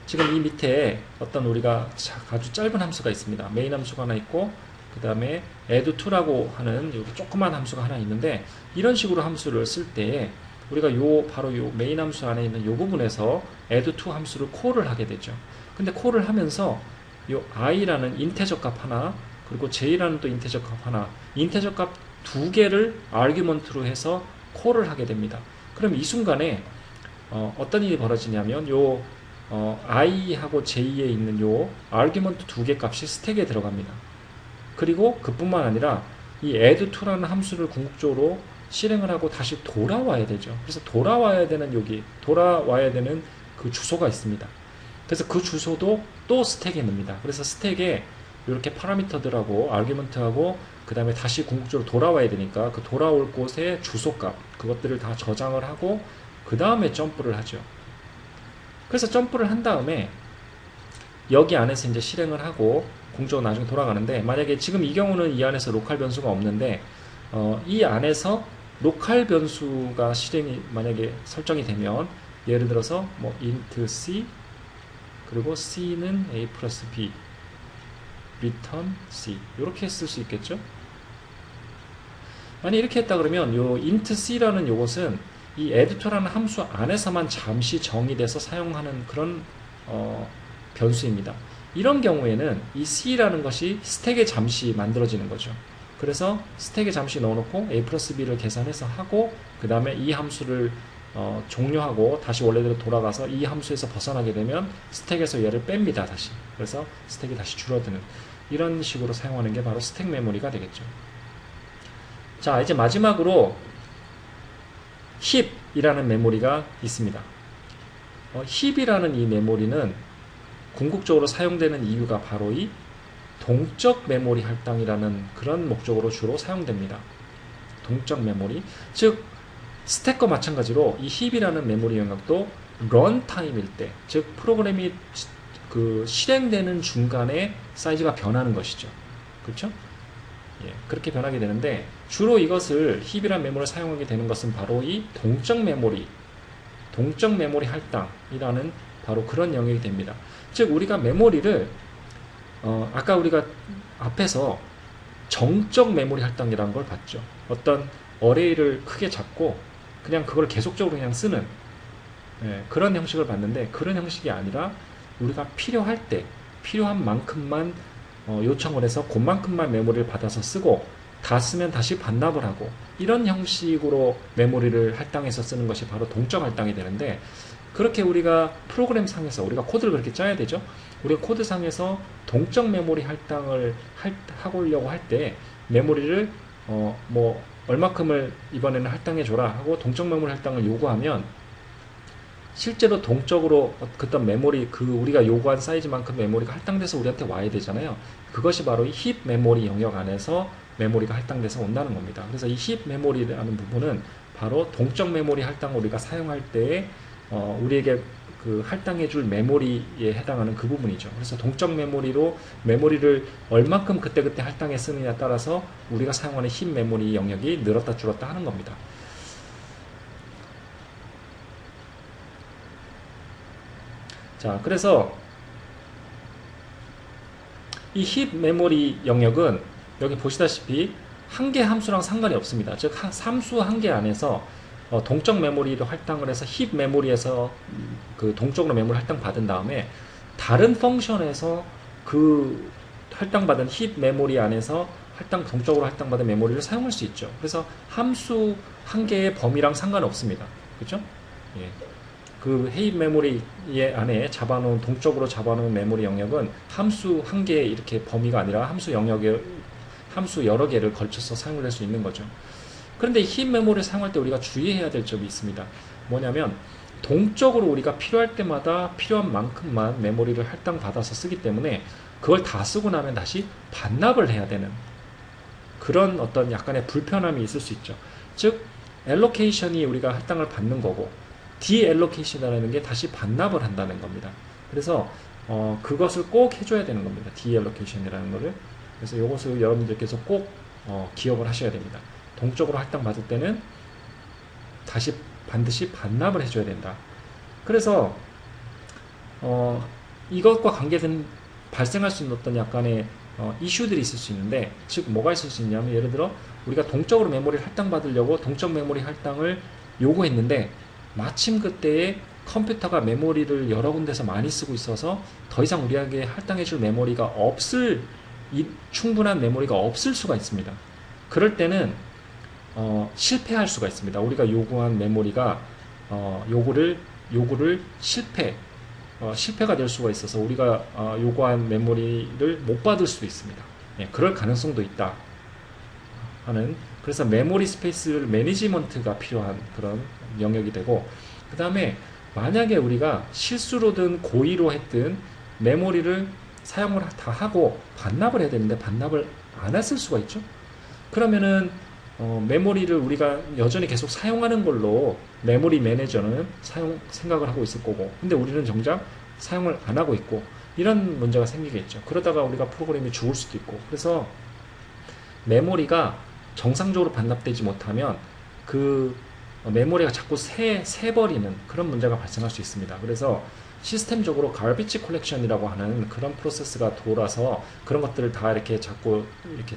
지금 이 밑에 어떤 우리가 아주 짧은 함수가 있습니다. 메인 함수가 하나 있고 그 다음에 add2라고 하는 조그만 함수가 하나 있는데 이런 식으로 함수를 쓸 때 우리가 바로 요 메인 함수 안에 있는 요 부분에서 add2 함수를 콜을 하게 되죠. 근데 콜을 하면서 요 i라는 인테저 값 하나 그리고 j라는 또 인테저 값 하나 인테저 값 2개를 아규먼트로 해서 콜을 하게 됩니다. 그럼 이 순간에 어떤 일이 벌어지냐면 요 i하고 j에 있는 요 아규먼트 2개 값이 스택에 들어갑니다. 그리고 그뿐만 아니라 이 add2라는 함수를 궁극적으로 실행을 하고 다시 돌아와야 되죠. 그래서 돌아와야 되는 그 주소가 있습니다. 그래서 그 주소도 또 스택에 넣습니다. 그래서 스택에 이렇게 파라미터들하고 아규먼트하고 그 다음에 다시 궁극적으로 돌아와야 되니까 그 돌아올 곳의 주소값 그것들을 다 저장을 하고 그 다음에 점프를 하죠. 그래서 점프를 한 다음에 여기 안에서 이제 실행을 하고 궁극적으로 나중에 돌아가는데 만약에 지금 이 경우는 이 안에서 로컬 변수가 없는데 이 안에서 로컬 변수가 실행이 만약에 설정이 되면 예를 들어서 뭐 int c 그리고 c는 a 플러스 b return c 이렇게 쓸 수 있겠죠. 만약 이렇게 했다 그러면 요 int c라는 요것은 이 add2라는 함수 안에서만 잠시 정의돼서 사용하는 그런 변수입니다. 이런 경우에는 이 c라는 것이 스택에 잠시 만들어지는 거죠. 그래서 스택에 잠시 넣어놓고 a 플러스 b를 계산해서 하고 그 다음에 이 함수를 종료하고 다시 원래대로 돌아가서 이 함수에서 벗어나게 되면 스택에서 얘를 뺍니다. 다시. 그래서 스택이 다시 줄어드는 이런 식으로 사용하는 게 바로 스택 메모리가 되겠죠. 자, 이제 마지막으로 힙이라는 메모리가 있습니다. 힙이라는 이 메모리는 궁극적으로 사용되는 이유가 바로 이 동적 메모리 할당이라는 그런 목적으로 주로 사용됩니다. 동적 메모리, 즉 스택과 마찬가지로 이 힙이라는 메모리 영역도 런타임일 때, 즉 프로그램이 실행되는 중간에 사이즈가 변하는 것이죠. 그렇죠? 예, 그렇게 변하게 되는데 주로 이것을 힙이라는 메모리를 사용하게 되는 것은 바로 이 동적 메모리 할당이라는 바로 그런 영역이 됩니다. 즉 우리가 메모리를 아까 우리가 앞에서 정적 메모리 할당이라는 걸 봤죠. 어떤 어레이를 크게 잡고 그냥 그걸 계속적으로 그냥 쓰는 그런 형식을 봤는데, 그런 형식이 아니라 우리가 필요할 때 필요한 만큼만 요청을 해서 그만큼만 메모리를 받아서 쓰고 다 쓰면 다시 반납을 하고, 이런 형식으로 메모리를 할당해서 쓰는 것이 바로 동적 할당이 되는데, 그렇게 우리가 프로그램 상에서 우리가 코드를 그렇게 짜야 되죠. 우리가 코드 상에서 동적 메모리 할당을 하려고 할 때 메모리를 뭐 얼마큼을 이번에는 할당해 줘라 하고 동적 메모리 할당을 요구하면 실제로 동적으로 어떤 메모리, 우리가 요구한 사이즈만큼 메모리가 할당돼서 우리한테 와야 되잖아요. 그것이 바로 이 힙 메모리 영역 안에서 메모리가 할당돼서 온다는 겁니다. 그래서 이 힙 메모리라는 부분은 바로 동적 메모리 할당을 우리가 사용할 때에 우리에게 할당해줄 메모리에 해당하는 그 부분이죠. 그래서 동적 메모리로 메모리를 얼만큼 그때그때 할당해 쓰느냐에 따라서 우리가 사용하는 힙 메모리 영역이 늘었다 줄었다 하는 겁니다. 자, 그래서 이 힙 메모리 영역은 여기 보시다시피 한 개 함수랑 상관이 없습니다. 즉 함수 한 개 안에서 동적 메모리를 할당을 해서 힙 메모리에서 동적으로 메모리 할당 받은 다음에 다른 펑션에서 할당받은 힙 메모리 안에서 동적으로 할당받은 메모리를 사용할 수 있죠. 그래서 함수 한 개의 범위랑 상관없습니다. 그렇죠? 예. 힙 메모리 안에 동적으로 잡아놓은 메모리 영역은 함수 한 개의 이렇게 범위가 아니라 함수 여러 개를 걸쳐서 사용을 할 수 있는 거죠. 그런데 힙 메모리를 사용할 때 우리가 주의해야 될 점이 있습니다. 뭐냐면 동적으로 우리가 필요할 때마다 필요한 만큼만 메모리를 할당받아서 쓰기 때문에 그걸 다 쓰고 나면 다시 반납을 해야 되는 그런 어떤 약간의 불편함이 있을 수 있죠. 즉 allocation이 우리가 할당을 받는 거고 deallocation이라는 게 다시 반납을 한다는 겁니다. 그래서 그것을 꼭 해줘야 되는 겁니다. deallocation이라는 거를. 그래서 이것을 여러분들께서 꼭 기억을 하셔야 됩니다. 동적으로 할당받을 때는 반드시 반납을 해줘야 된다. 그래서 이것과 관계된 발생할 수 있는 어떤 약간의 이슈들이 있을 수 있는데, 즉 뭐가 있을 수 있냐면, 예를 들어 우리가 동적으로 메모리를 할당받으려고 동적 메모리 할당을 요구했는데 마침 그때에 컴퓨터가 메모리를 여러 군데서 많이 쓰고 있어서 더 이상 우리에게 할당해줄 메모리가 충분한 메모리가 없을 수가 있습니다. 그럴 때는 실패할 수가 있습니다. 우리가 요구한 메모리가 요구를 실패가 될 수가 있어서 우리가 요구한 메모리를 못 받을 수도 있습니다. 예, 그럴 가능성도 있다 하는, 그래서 메모리 스페이스 매니지먼트가 필요한 그런 영역이 되고, 그 다음에 만약에 우리가 실수로든 고의로 했든 메모리를 사용을 다 하고 반납을 해야 되는데 반납을 안 했을 수가 있죠. 그러면은 메모리를 우리가 여전히 계속 사용하는 걸로 메모리 매니저는 생각을 하고 있을 거고, 근데 우리는 정작 사용을 안 하고 있고, 이런 문제가 생기겠죠. 그러다가 우리가 프로그램이 죽을 수도 있고, 그래서 메모리가 정상적으로 반납되지 못하면 메모리가 자꾸 새버리는 그런 문제가 발생할 수 있습니다. 그래서 시스템적으로 garbage collection이라고 하는 그런 프로세스가 돌아서 그런 것들을 다 이렇게 자꾸 이렇게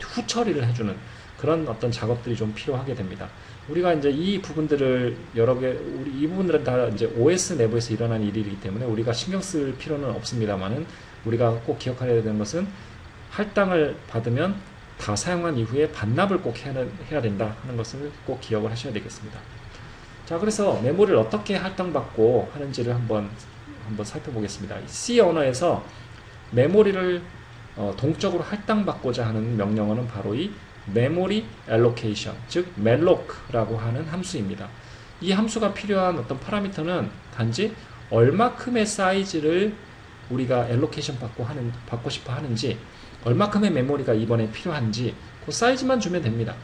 후처리를 해주는 그런 어떤 작업들이 좀 필요하게 됩니다. 우리가 이제 이 부분들을 이 부분들은 다 이제 OS 내부에서 일어난 일이기 때문에 우리가 신경 쓸 필요는 없습니다만은, 우리가 꼭 기억해야 되는 것은 할당을 받으면 다 사용한 이후에 반납을 꼭 해야 된다 하는 것을 꼭 기억을 하셔야 되겠습니다. 자, 그래서 메모리를 어떻게 할당받고 하는지를 한번 살펴보겠습니다. C 언어에서 메모리를 동적으로 할당받고자 하는 명령어는 바로 이 memory allocation, 즉 malloc라고 하는 함수입니다. 이 함수가 필요한 어떤 파라미터는 단지 얼마큼의 사이즈를 우리가 allocation 받고 싶어 하는지, 얼마큼의 메모리가 이번에 필요한지 그 사이즈만 주면 됩니다.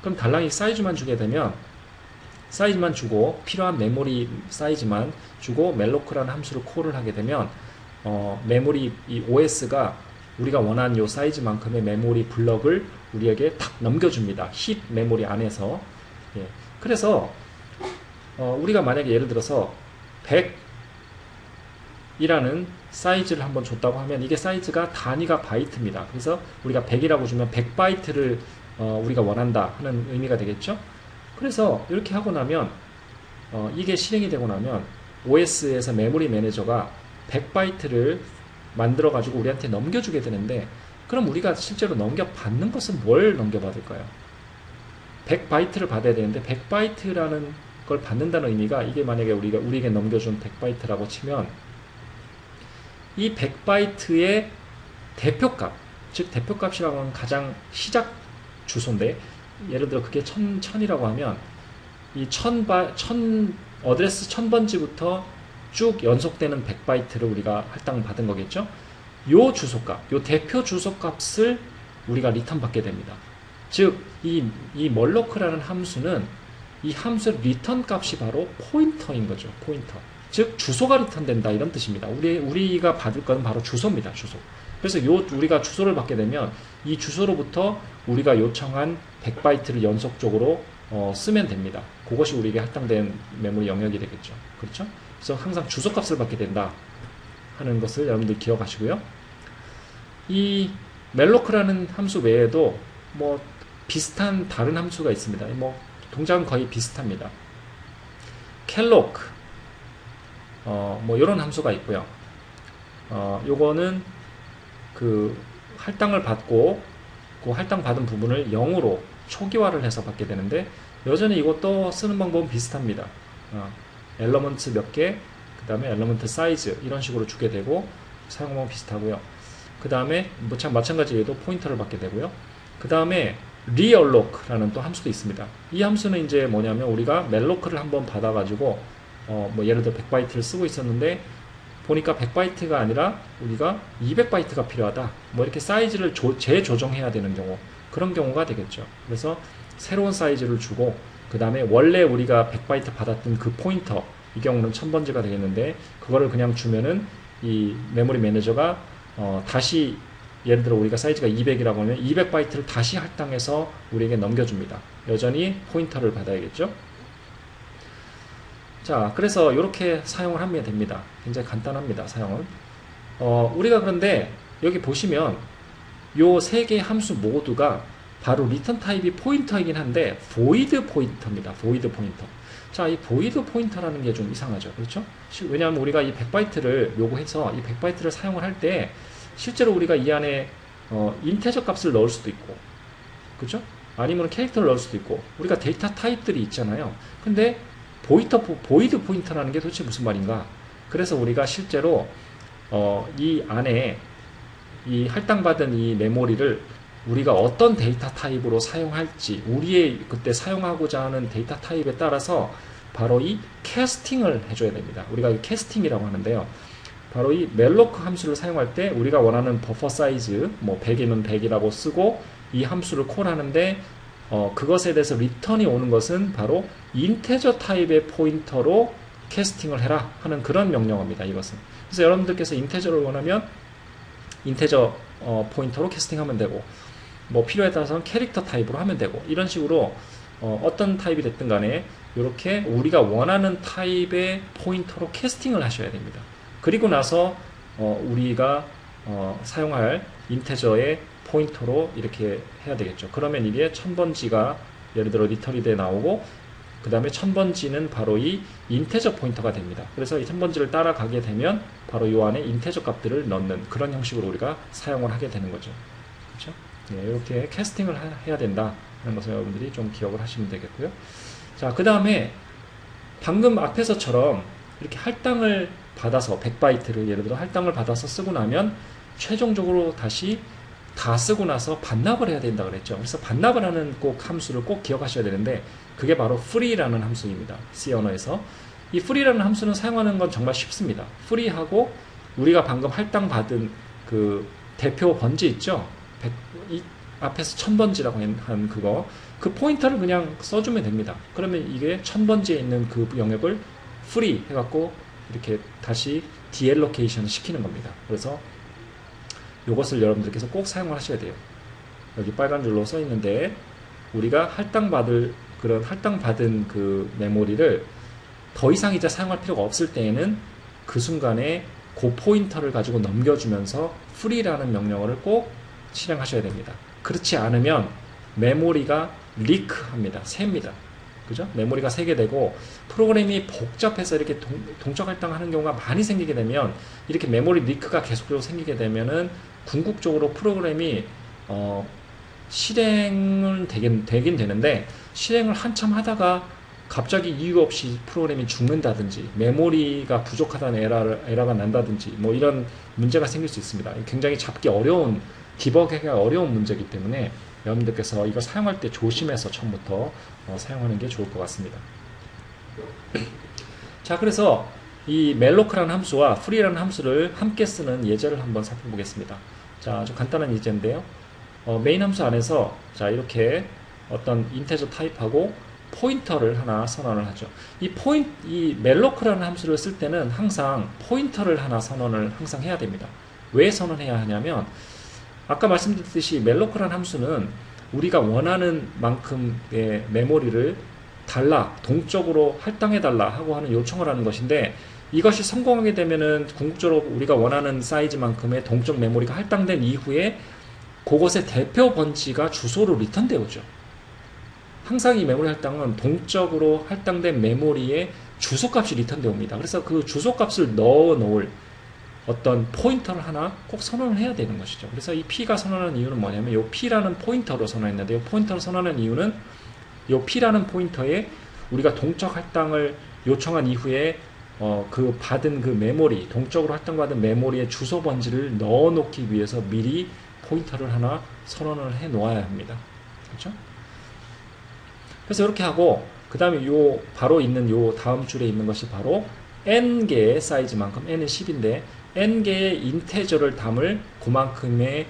그럼 달랑이 사이즈만 주게 되면 사이즈만 주고 필요한 메모리 사이즈만 주고 malloc라는 함수를 콜을 하게 되면 메모리 이 OS가 우리가 원하는 요 사이즈만큼의 메모리 블럭을 우리에게 탁 넘겨줍니다. 힙 메모리 안에서. 예. 그래서 우리가 만약에 예를 들어서 100이라는 사이즈를 한번 줬다고 하면 이게 사이즈가 단위가 바이트입니다. 그래서 우리가 100이라고 주면 100바이트를 우리가 원한다 하는 의미가 되겠죠. 그래서 이렇게 하고 나면 이게 실행이 되고 나면 OS에서 메모리 매니저가 100바이트를 만들어 가지고 우리한테 넘겨주게 되는데, 그럼 우리가 실제로 넘겨받는 것은 뭘 넘겨받을까요? 100바이트를 받아야 되는데 100바이트라는 걸 받는다는 의미가, 이게 만약에 우리에게 넘겨준 100바이트라고 치면 이 100바이트의 대표값, 즉 대표값이라고 하는 가장 시작 주소인데, 예를 들어 그게 1000이라고 하면 이 어드레스 1000번지부터 쭉 연속되는 100바이트를 우리가 할당 받은 거겠죠. 요 주소값, 요 대표 주소값을 우리가 리턴 받게 됩니다. 즉 이 멀로크라는 함수는 이 함수의 리턴 값이 바로 포인터인 거죠. 포인터. 즉 주소가 리턴된다 이런 뜻입니다. 우리가 받을 것은 바로 주소입니다. 주소. 그래서 우리가 주소를 받게 되면 이 주소로부터 우리가 요청한 100바이트를 연속적으로 쓰면 됩니다. 그것이 우리에게 할당된 메모리 영역이 되겠죠. 그렇죠? 그래서 항상 주소값을 받게 된다 하는 것을 여러분들 기억하시고요. 이 멜로크라는 함수 외에도 뭐 비슷한 다른 함수가 있습니다. 뭐 동작은 거의 비슷합니다. 켈로크 뭐 이런 함수가 있고요. 요거는 그 할당을 받고 그 할당 받은 부분을 0으로 초기화를 해서 받게 되는데, 여전히 이것도 쓰는 방법은 비슷합니다. 엘러먼트 몇 개, 그 다음에 엘러먼트 사이즈 이런 식으로 주게 되고 사용 방법 비슷하고요. 그 다음에 마찬가지로 포인터를 받게 되고요. 그 다음에 realloc라는 또 함수도 있습니다. 이 함수는 이제 뭐냐면 우리가 멜로크를 한번 받아가지고 뭐 예를 들어 100바이트를 쓰고 있었는데 보니까 100바이트가 아니라 우리가 200바이트가 필요하다. 뭐 이렇게 사이즈를 재조정해야 되는 경우, 그런 경우가 되겠죠. 그래서 새로운 사이즈를 주고 그 다음에 원래 우리가 100바이트 받았던 그 포인터, 이 경우는 1000번지가 되겠는데 그거를 그냥 주면은 이 메모리 매니저가 다시 예를 들어 우리가 사이즈가 200이라고 하면 200바이트를 다시 할당해서 우리에게 넘겨줍니다. 여전히 포인터를 받아야겠죠. 자, 그래서 이렇게 사용을 하면 됩니다. 굉장히 간단합니다. 사용은. 우리가 그런데 여기 보시면 요 세 개의 함수 모두가 바로 리턴 타입이 포인터이긴 한데 void 포인터입니다. void 포인터. 자, 이 void 포인터라는 게 좀 이상하죠. 그렇죠? 왜냐하면 우리가 이 100바이트를 요구해서 이 100바이트를 사용을 할 때 실제로 우리가 이 안에 인테저 값을 넣을 수도 있고, 그렇죠? 아니면 캐릭터를 넣을 수도 있고, 우리가 데이터 타입들이 있잖아요. 근데 void 포인터라는 게 도대체 무슨 말인가? 그래서 우리가 실제로 이 안에 이 할당받은 이 메모리를 우리가 어떤 데이터 타입으로 사용할지, 우리의 그때 사용하고자 하는 데이터 타입에 따라서 바로 이 캐스팅을 해줘야 됩니다. 우리가 이 캐스팅이라고 하는데요. 바로 이 멜로크 함수를 사용할 때 우리가 원하는 버퍼 사이즈, 뭐 100이면 100이라고 쓰고 이 함수를 콜하는데 그것에 대해서 리턴이 오는 것은 바로 인테저 타입의 포인터로 캐스팅을 해라 하는 그런 명령어입니다. 이것은. 그래서 여러분들께서 인테저를 원하면 인테저 포인터로 캐스팅하면 되고, 뭐 필요에 따라서는 캐릭터 타입으로 하면 되고, 이런 식으로 어떤 타입이 됐든 간에 이렇게 우리가 원하는 타입의 포인터로 캐스팅을 하셔야 됩니다. 그리고 나서 우리가 사용할 인테저의 포인터로 이렇게 해야 되겠죠. 그러면 이게 1000번지가 예를 들어 리터리드에 나오고, 그 다음에 1000번지는 바로 이 인테저 포인터가 됩니다. 그래서 이 1000번지를 따라가게 되면 바로 이 안에 인테저 값들을 넣는 그런 형식으로 우리가 사용을 하게 되는 거죠. 그렇죠? 네, 이렇게 캐스팅을 해야 된다 하는 것을 여러분들이 좀 기억을 하시면 되겠고요. 자, 그 다음에 방금 앞에서처럼 이렇게 할당을 받아서 100바이트를 예를 들어 할당을 받아서 쓰고 나면 최종적으로 다시 다 쓰고 나서 반납을 해야 된다 그랬죠. 그래서 반납을 하는 꼭 함수를 꼭 기억하셔야 되는데 그게 바로 free라는 함수입니다. C 언어에서. 이 free라는 함수는 사용하는 건 정말 쉽습니다. free하고 우리가 방금 할당받은 그 대표 번지 있죠? 이 앞에서 1000번지라고 한 그거, 그 포인터를 그냥 써주면 됩니다. 그러면 이게 1000번지에 있는 그 영역을 free 해갖고 이렇게 다시 deallocation 시키는 겁니다. 그래서 이것을 여러분들께서 꼭 사용을 하셔야 돼요. 여기 빨간 줄로 써 있는데 우리가 그런 할당받은 그 메모리를 더 이상 이제 사용할 필요가 없을 때에는 그 순간에 그 포인터를 가지고 넘겨주면서 free라는 명령어를 꼭 실행하셔야 됩니다. 그렇지 않으면 메모리가 리크합니다. 셉니다. 그죠? 메모리가 새게 되고 프로그램이 복잡해서 이렇게 동적 할당하는 경우가 많이 생기게 되면 이렇게 메모리 리크가 계속적으로 생기게 되면은 궁극적으로 프로그램이 실행은 되긴 되는데 실행을 한참 하다가 갑자기 이유 없이 프로그램이 죽는다든지 메모리가 부족하다는 에러가 난다든지 뭐 이런 문제가 생길 수 있습니다. 굉장히 잡기 어려운, 디버그하기가 어려운 문제이기 때문에 여러분들께서 이거 사용할 때 조심해서 처음부터 사용하는 게 좋을 것 같습니다. 자, 그래서 이 malloc 라는 함수와 free라는 함수를 함께 쓰는 예제를 한번 살펴보겠습니다. 자, 아주 간단한 예제인데요. 메인 함수 안에서 자 이렇게 어떤 인테저 타입하고 포인터를 하나 선언을 하죠. 이 melloc라는 함수를 쓸 때는 항상 포인터를 하나 선언을 항상 해야 됩니다. 왜 선언해야 하냐면 아까 말씀드렸듯이 melloc라는 함수는 우리가 원하는 만큼의 메모리를 동적으로 할당해달라 하고 하는 요청을 하는 것인데 이것이 성공하게 되면은 궁극적으로 우리가 원하는 사이즈만큼의 동적 메모리가 할당된 이후에 그것의 대표 번지가 주소로 리턴되오죠. 항상 이 메모리 할당은 동적으로 할당된 메모리의 주소값이 리턴되어 옵니다. 그래서 그 주소값을 넣어 놓을 어떤 포인터를 하나 꼭 선언을 해야 되는 것이죠. 그래서 이 P가 선언하는 이유는 뭐냐면 이 P라는 포인터로 선언했는데 이 포인터를 선언하는 이유는 이 P라는 포인터에 우리가 동적 할당을 요청한 이후에 그 받은 그 메모리, 동적으로 할당받은 메모리의 주소 번지를 넣어 놓기 위해서 미리 포인터를 하나 선언을 해 놓아야 합니다. 그렇죠? 그래서 이렇게 하고 그 다음에 요 바로 있는 요 다음 줄에 있는 것이 바로 n개의 사이즈만큼, n은 10인데 n개의 인테저를 담을 그만큼의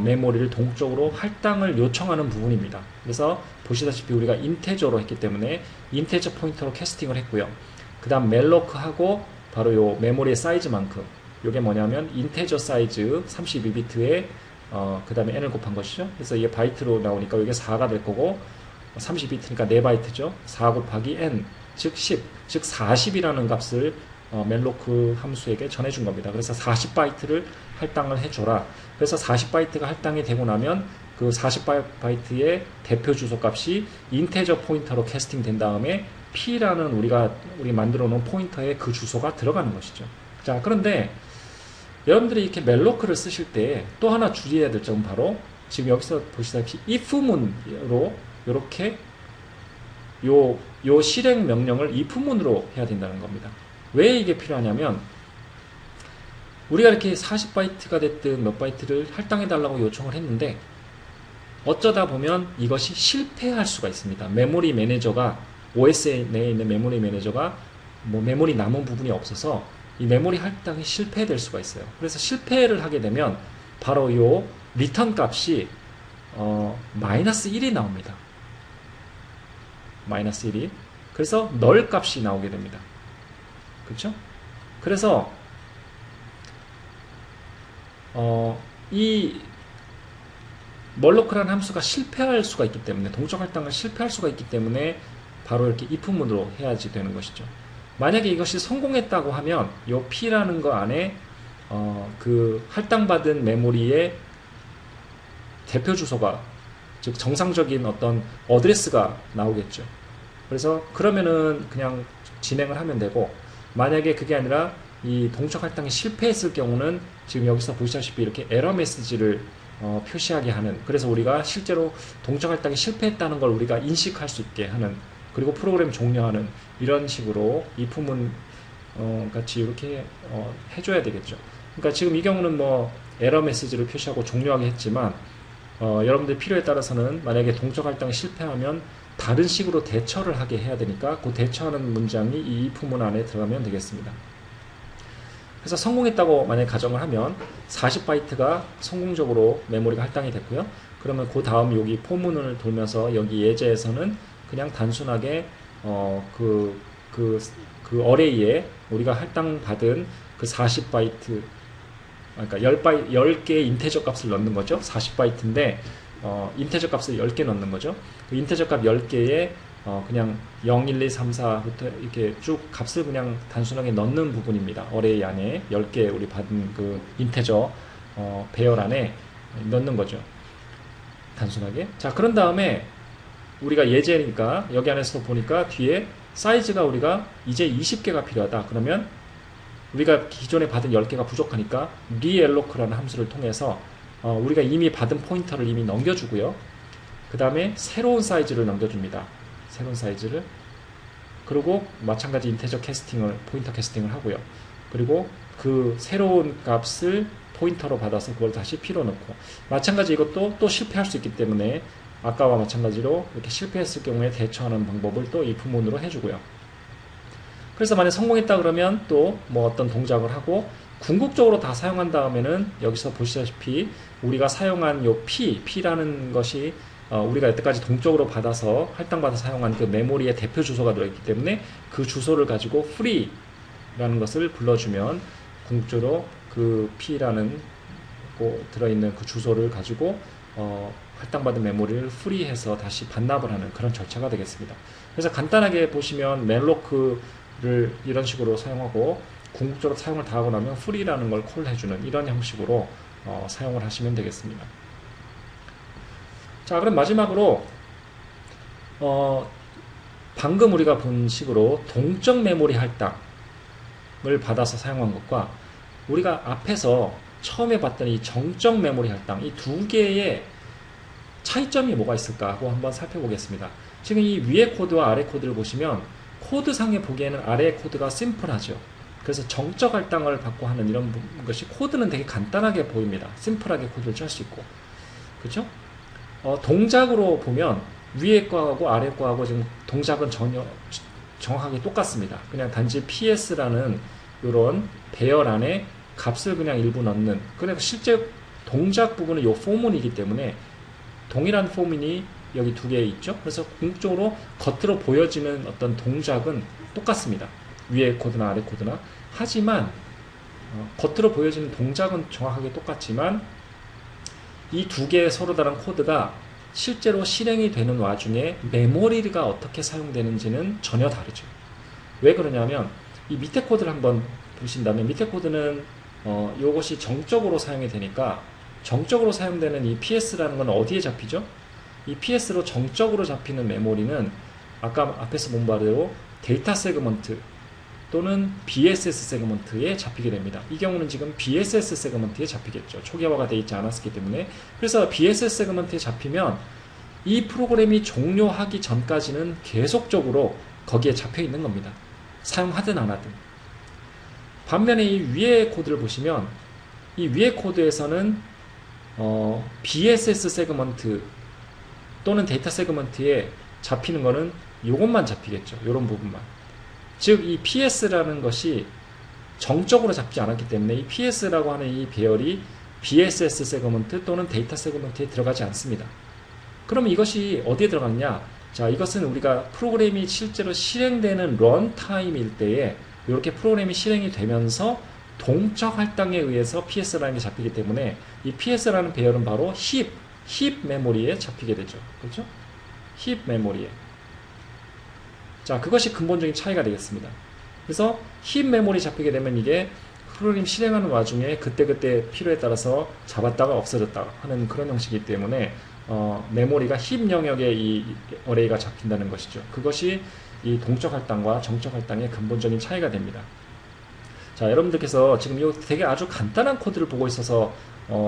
메모리를 동적으로 할당을 요청하는 부분입니다. 그래서 보시다시피 우리가 인테저로 했기 때문에 인테저 포인터로 캐스팅을 했고요. 그 다음 melloc하고 바로 요 메모리의 사이즈만큼, 요게 뭐냐면 인테저 사이즈 32비트에 그 다음에 n을 곱한 것이죠. 그래서 이게 바이트로 나오니까 이게 4가 될 거고 30비트니까 4바이트죠. 4 곱하기 n, 즉 10, 즉 40이라는 값을 malloc 함수에게 전해준 겁니다. 그래서 40바이트를 할당을 해줘라. 그래서 40바이트가 할당이 되고 나면 그 40바이트의 대표 주소 값이 인테저 포인터로 캐스팅 된 다음에 P라는 우리 만들어 놓은 포인터에 그 주소가 들어가는 것이죠. 자, 그런데 여러분들이 이렇게 melloc를 쓰실 때 또 하나 주의해야 될 점은 바로 지금 여기서 보시다시피 if문으로 이렇게 요 실행 명령을 if문으로 해야 된다는 겁니다. 왜 이게 필요하냐면 우리가 이렇게 40바이트가 됐든 몇 바이트를 할당해 달라고 요청을 했는데 어쩌다 보면 이것이 실패할 수가 있습니다. 메모리 매니저가 OS 내에 있는 메모리 매니저가 뭐 메모리 남은 부분이 없어서 이 메모리 할당이 실패될 수가 있어요. 그래서 실패를 하게 되면 바로 요 리턴 값이 마이너스 1이 나옵니다. 마이너스 1이. 그래서 널 값이 나오게 됩니다. 그렇죠? 그래서 이 멀로크라는 함수가 실패할 수가 있기 때문에 동적 할당을 실패할 수가 있기 때문에 바로 이렇게 if문으로 해야지 되는 것이죠. 만약에 이것이 성공했다고 하면 이 P라는 거 안에 그 할당받은 메모리의 대표 주소가 즉 정상적인 어떤 어드레스가 나오겠죠. 그래서 그러면은 그냥 진행을 하면 되고 만약에 그게 아니라 이 동적 할당이 실패했을 경우는 지금 여기서 보시다시피 이렇게 에러 메시지를 표시하게 하는, 그래서 우리가 실제로 동적 할당이 실패했다는 걸 우리가 인식할 수 있게 하는, 그리고 프로그램 종료하는 이런 식으로 if문 같이 이렇게 해줘야 되겠죠. 그러니까 지금 이 경우는 뭐 에러 메시지를 표시하고 종료하게 했지만 여러분들 필요에 따라서는 만약에 동적 할당이 실패하면 다른 식으로 대처를 하게 해야 되니까 그 대처하는 문장이 이 if문 안에 들어가면 되겠습니다. 그래서 성공했다고 만약에 가정을 하면 40바이트가 성공적으로 메모리가 할당이 됐고요. 그러면 그 다음 여기 포문을 돌면서 여기 예제에서는 그냥 단순하게 그 어레이에 우리가 할당받은 그 40바이트, 그러니까 10개의 인테저 값을 넣는 거죠. 40바이트인데 인테저 값을 10개 넣는 거죠. 그 인테저 값 10개에 그냥 0, 1, 2, 3, 4부터 이렇게 쭉 값을 그냥 단순하게 넣는 부분입니다. 어레이 안에 10개 우리 받은 그 인테저 배열 안에 넣는 거죠. 단순하게. 자, 그런 다음에 우리가 예제니까 여기 안에서 보니까 뒤에 사이즈가 우리가 이제 20개가 필요하다. 그러면 우리가 기존에 받은 10개가 부족하니까 realloc라는 함수를 통해서 우리가 이미 받은 포인터를 이미 넘겨주고요. 그 다음에 새로운 사이즈를 넘겨줍니다. 새로운 사이즈를. 그리고 마찬가지 인테저 캐스팅을, 포인터 캐스팅을 하고요. 그리고 그 새로운 값을 포인터로 받아서 그걸 다시 필요 넣고, 마찬가지 이것도 또 실패할 수 있기 때문에 아까와 마찬가지로 이렇게 실패했을 경우에 대처하는 방법을 또 if문으로 해주고요. 그래서 만약 성공했다 그러면 또 뭐 어떤 동작을 하고, 궁극적으로 다 사용한 다음에는 여기서 보시다시피 우리가 사용한 요 P라는 것이 우리가 여태까지 동적으로 받아서 할당받아 사용한 그 메모리의 대표 주소가 들어있기 때문에 그 주소를 가지고 free라는 것을 불러주면 궁극적으로 그 P라는 들어있는 그 주소를 가지고 할당받은 메모리를 free해서 다시 반납을 하는 그런 절차가 되겠습니다. 그래서 간단하게 보시면 malloc 이런 식으로 사용하고 궁극적으로 사용을 다 하고 나면 free라는 걸 콜해주는 이런 형식으로 사용을 하시면 되겠습니다. 자, 그럼 마지막으로 방금 우리가 본 식으로 동적 메모리 할당을 받아서 사용한 것과 우리가 앞에서 처음에 봤던 이 정적 메모리 할당, 이 두 개의 차이점이 뭐가 있을까 하고 한번 살펴보겠습니다. 지금 이 위에 코드와 아래 코드를 보시면 코드상에 보기에는 아래의 코드가 심플하죠. 그래서 정적 할당을 받고 하는 이런 것이 코드는 되게 간단하게 보입니다. 심플하게 코드를 짤 수 있고. 그렇죠? 동작으로 보면 위에 거하고 아래 거하고 지금 동작은 전혀 정확하게 똑같습니다. 그냥 단지 PS라는 이런 배열 안에 값을 그냥 일부 넣는, 그래서 실제 동작 부분은 이 포문이기 때문에 동일한 포문이 여기 두 개 있죠. 그래서 궁극적으로 겉으로 보여지는 어떤 동작은 똑같습니다. 위에 코드나 아래 코드나. 하지만 겉으로 보여지는 동작은 정확하게 똑같지만 이 두 개의 서로 다른 코드가 실제로 실행이 되는 와중에 메모리가 어떻게 사용되는지는 전혀 다르죠. 왜 그러냐면 이 밑에 코드를 한번 보신다면 밑에 코드는 이것이 정적으로 사용이 되니까 정적으로 사용되는 이 PS라는 건 어디에 잡히죠? 이 PS로 정적으로 잡히는 메모리는 아까 앞에서 본 바대로 데이터 세그먼트 또는 BSS 세그먼트에 잡히게 됩니다. 이 경우는 지금 BSS 세그먼트에 잡히겠죠. 초기화가 되어 있지 않았기 때문에. 그래서 BSS 세그먼트에 잡히면 이 프로그램이 종료하기 전까지는 계속적으로 거기에 잡혀 있는 겁니다. 사용하든 안 하든. 반면에 이 위에 코드를 보시면 이 위에 코드에서는 BSS 세그먼트 또는 데이터 세그먼트에 잡히는 거는 이것만 잡히겠죠. 이런 부분만. 즉 이 PS라는 것이 정적으로 잡지 않았기 때문에 이 PS라고 하는 이 배열이 BSS 세그먼트 또는 데이터 세그먼트에 들어가지 않습니다. 그럼 이것이 어디에 들어갔냐? 자, 이것은 우리가 프로그램이 실제로 실행되는 런타임일 때에 이렇게 프로그램이 실행이 되면서 동적 할당에 의해서 PS라는 게 잡히기 때문에 이 PS라는 배열은 바로 힙 메모리에 잡히게 되죠. 그렇죠? 힙 메모리에. 자, 그것이 근본적인 차이가 되겠습니다. 그래서 힙 메모리 잡히게 되면 이게 프로그램 실행하는 와중에 그때그때 필요에 따라서 잡았다가 없어졌다가 하는 그런 형식이기 때문에 메모리가 힙 영역에 이 어레이가 잡힌다는 것이죠. 그것이 이 동적 할당과 정적 할당의 근본적인 차이가 됩니다. 자, 여러분들께서 지금 이 되게 아주 간단한 코드를 보고 있어서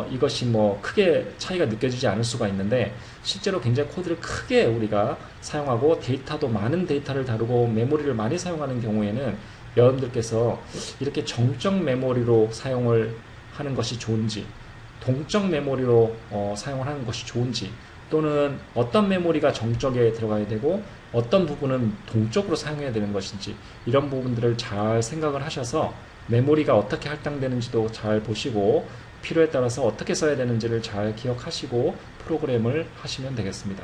이것이 뭐 크게 차이가 느껴지지 않을 수가 있는데 실제로 굉장히 코드를 크게 우리가 사용하고 데이터도 많은 데이터를 다루고 메모리를 많이 사용하는 경우에는 여러분들께서 이렇게 정적 메모리로 사용을 하는 것이 좋은지 동적 메모리로 사용을 하는 것이 좋은지, 또는 어떤 메모리가 정적에 들어가야 되고 어떤 부분은 동적으로 사용해야 되는 것인지, 이런 부분들을 잘 생각을 하셔서 메모리가 어떻게 할당되는지도 잘 보시고 필요에 따라서 어떻게 써야 되는지를 잘 기억하시고 프로그램을 하시면 되겠습니다.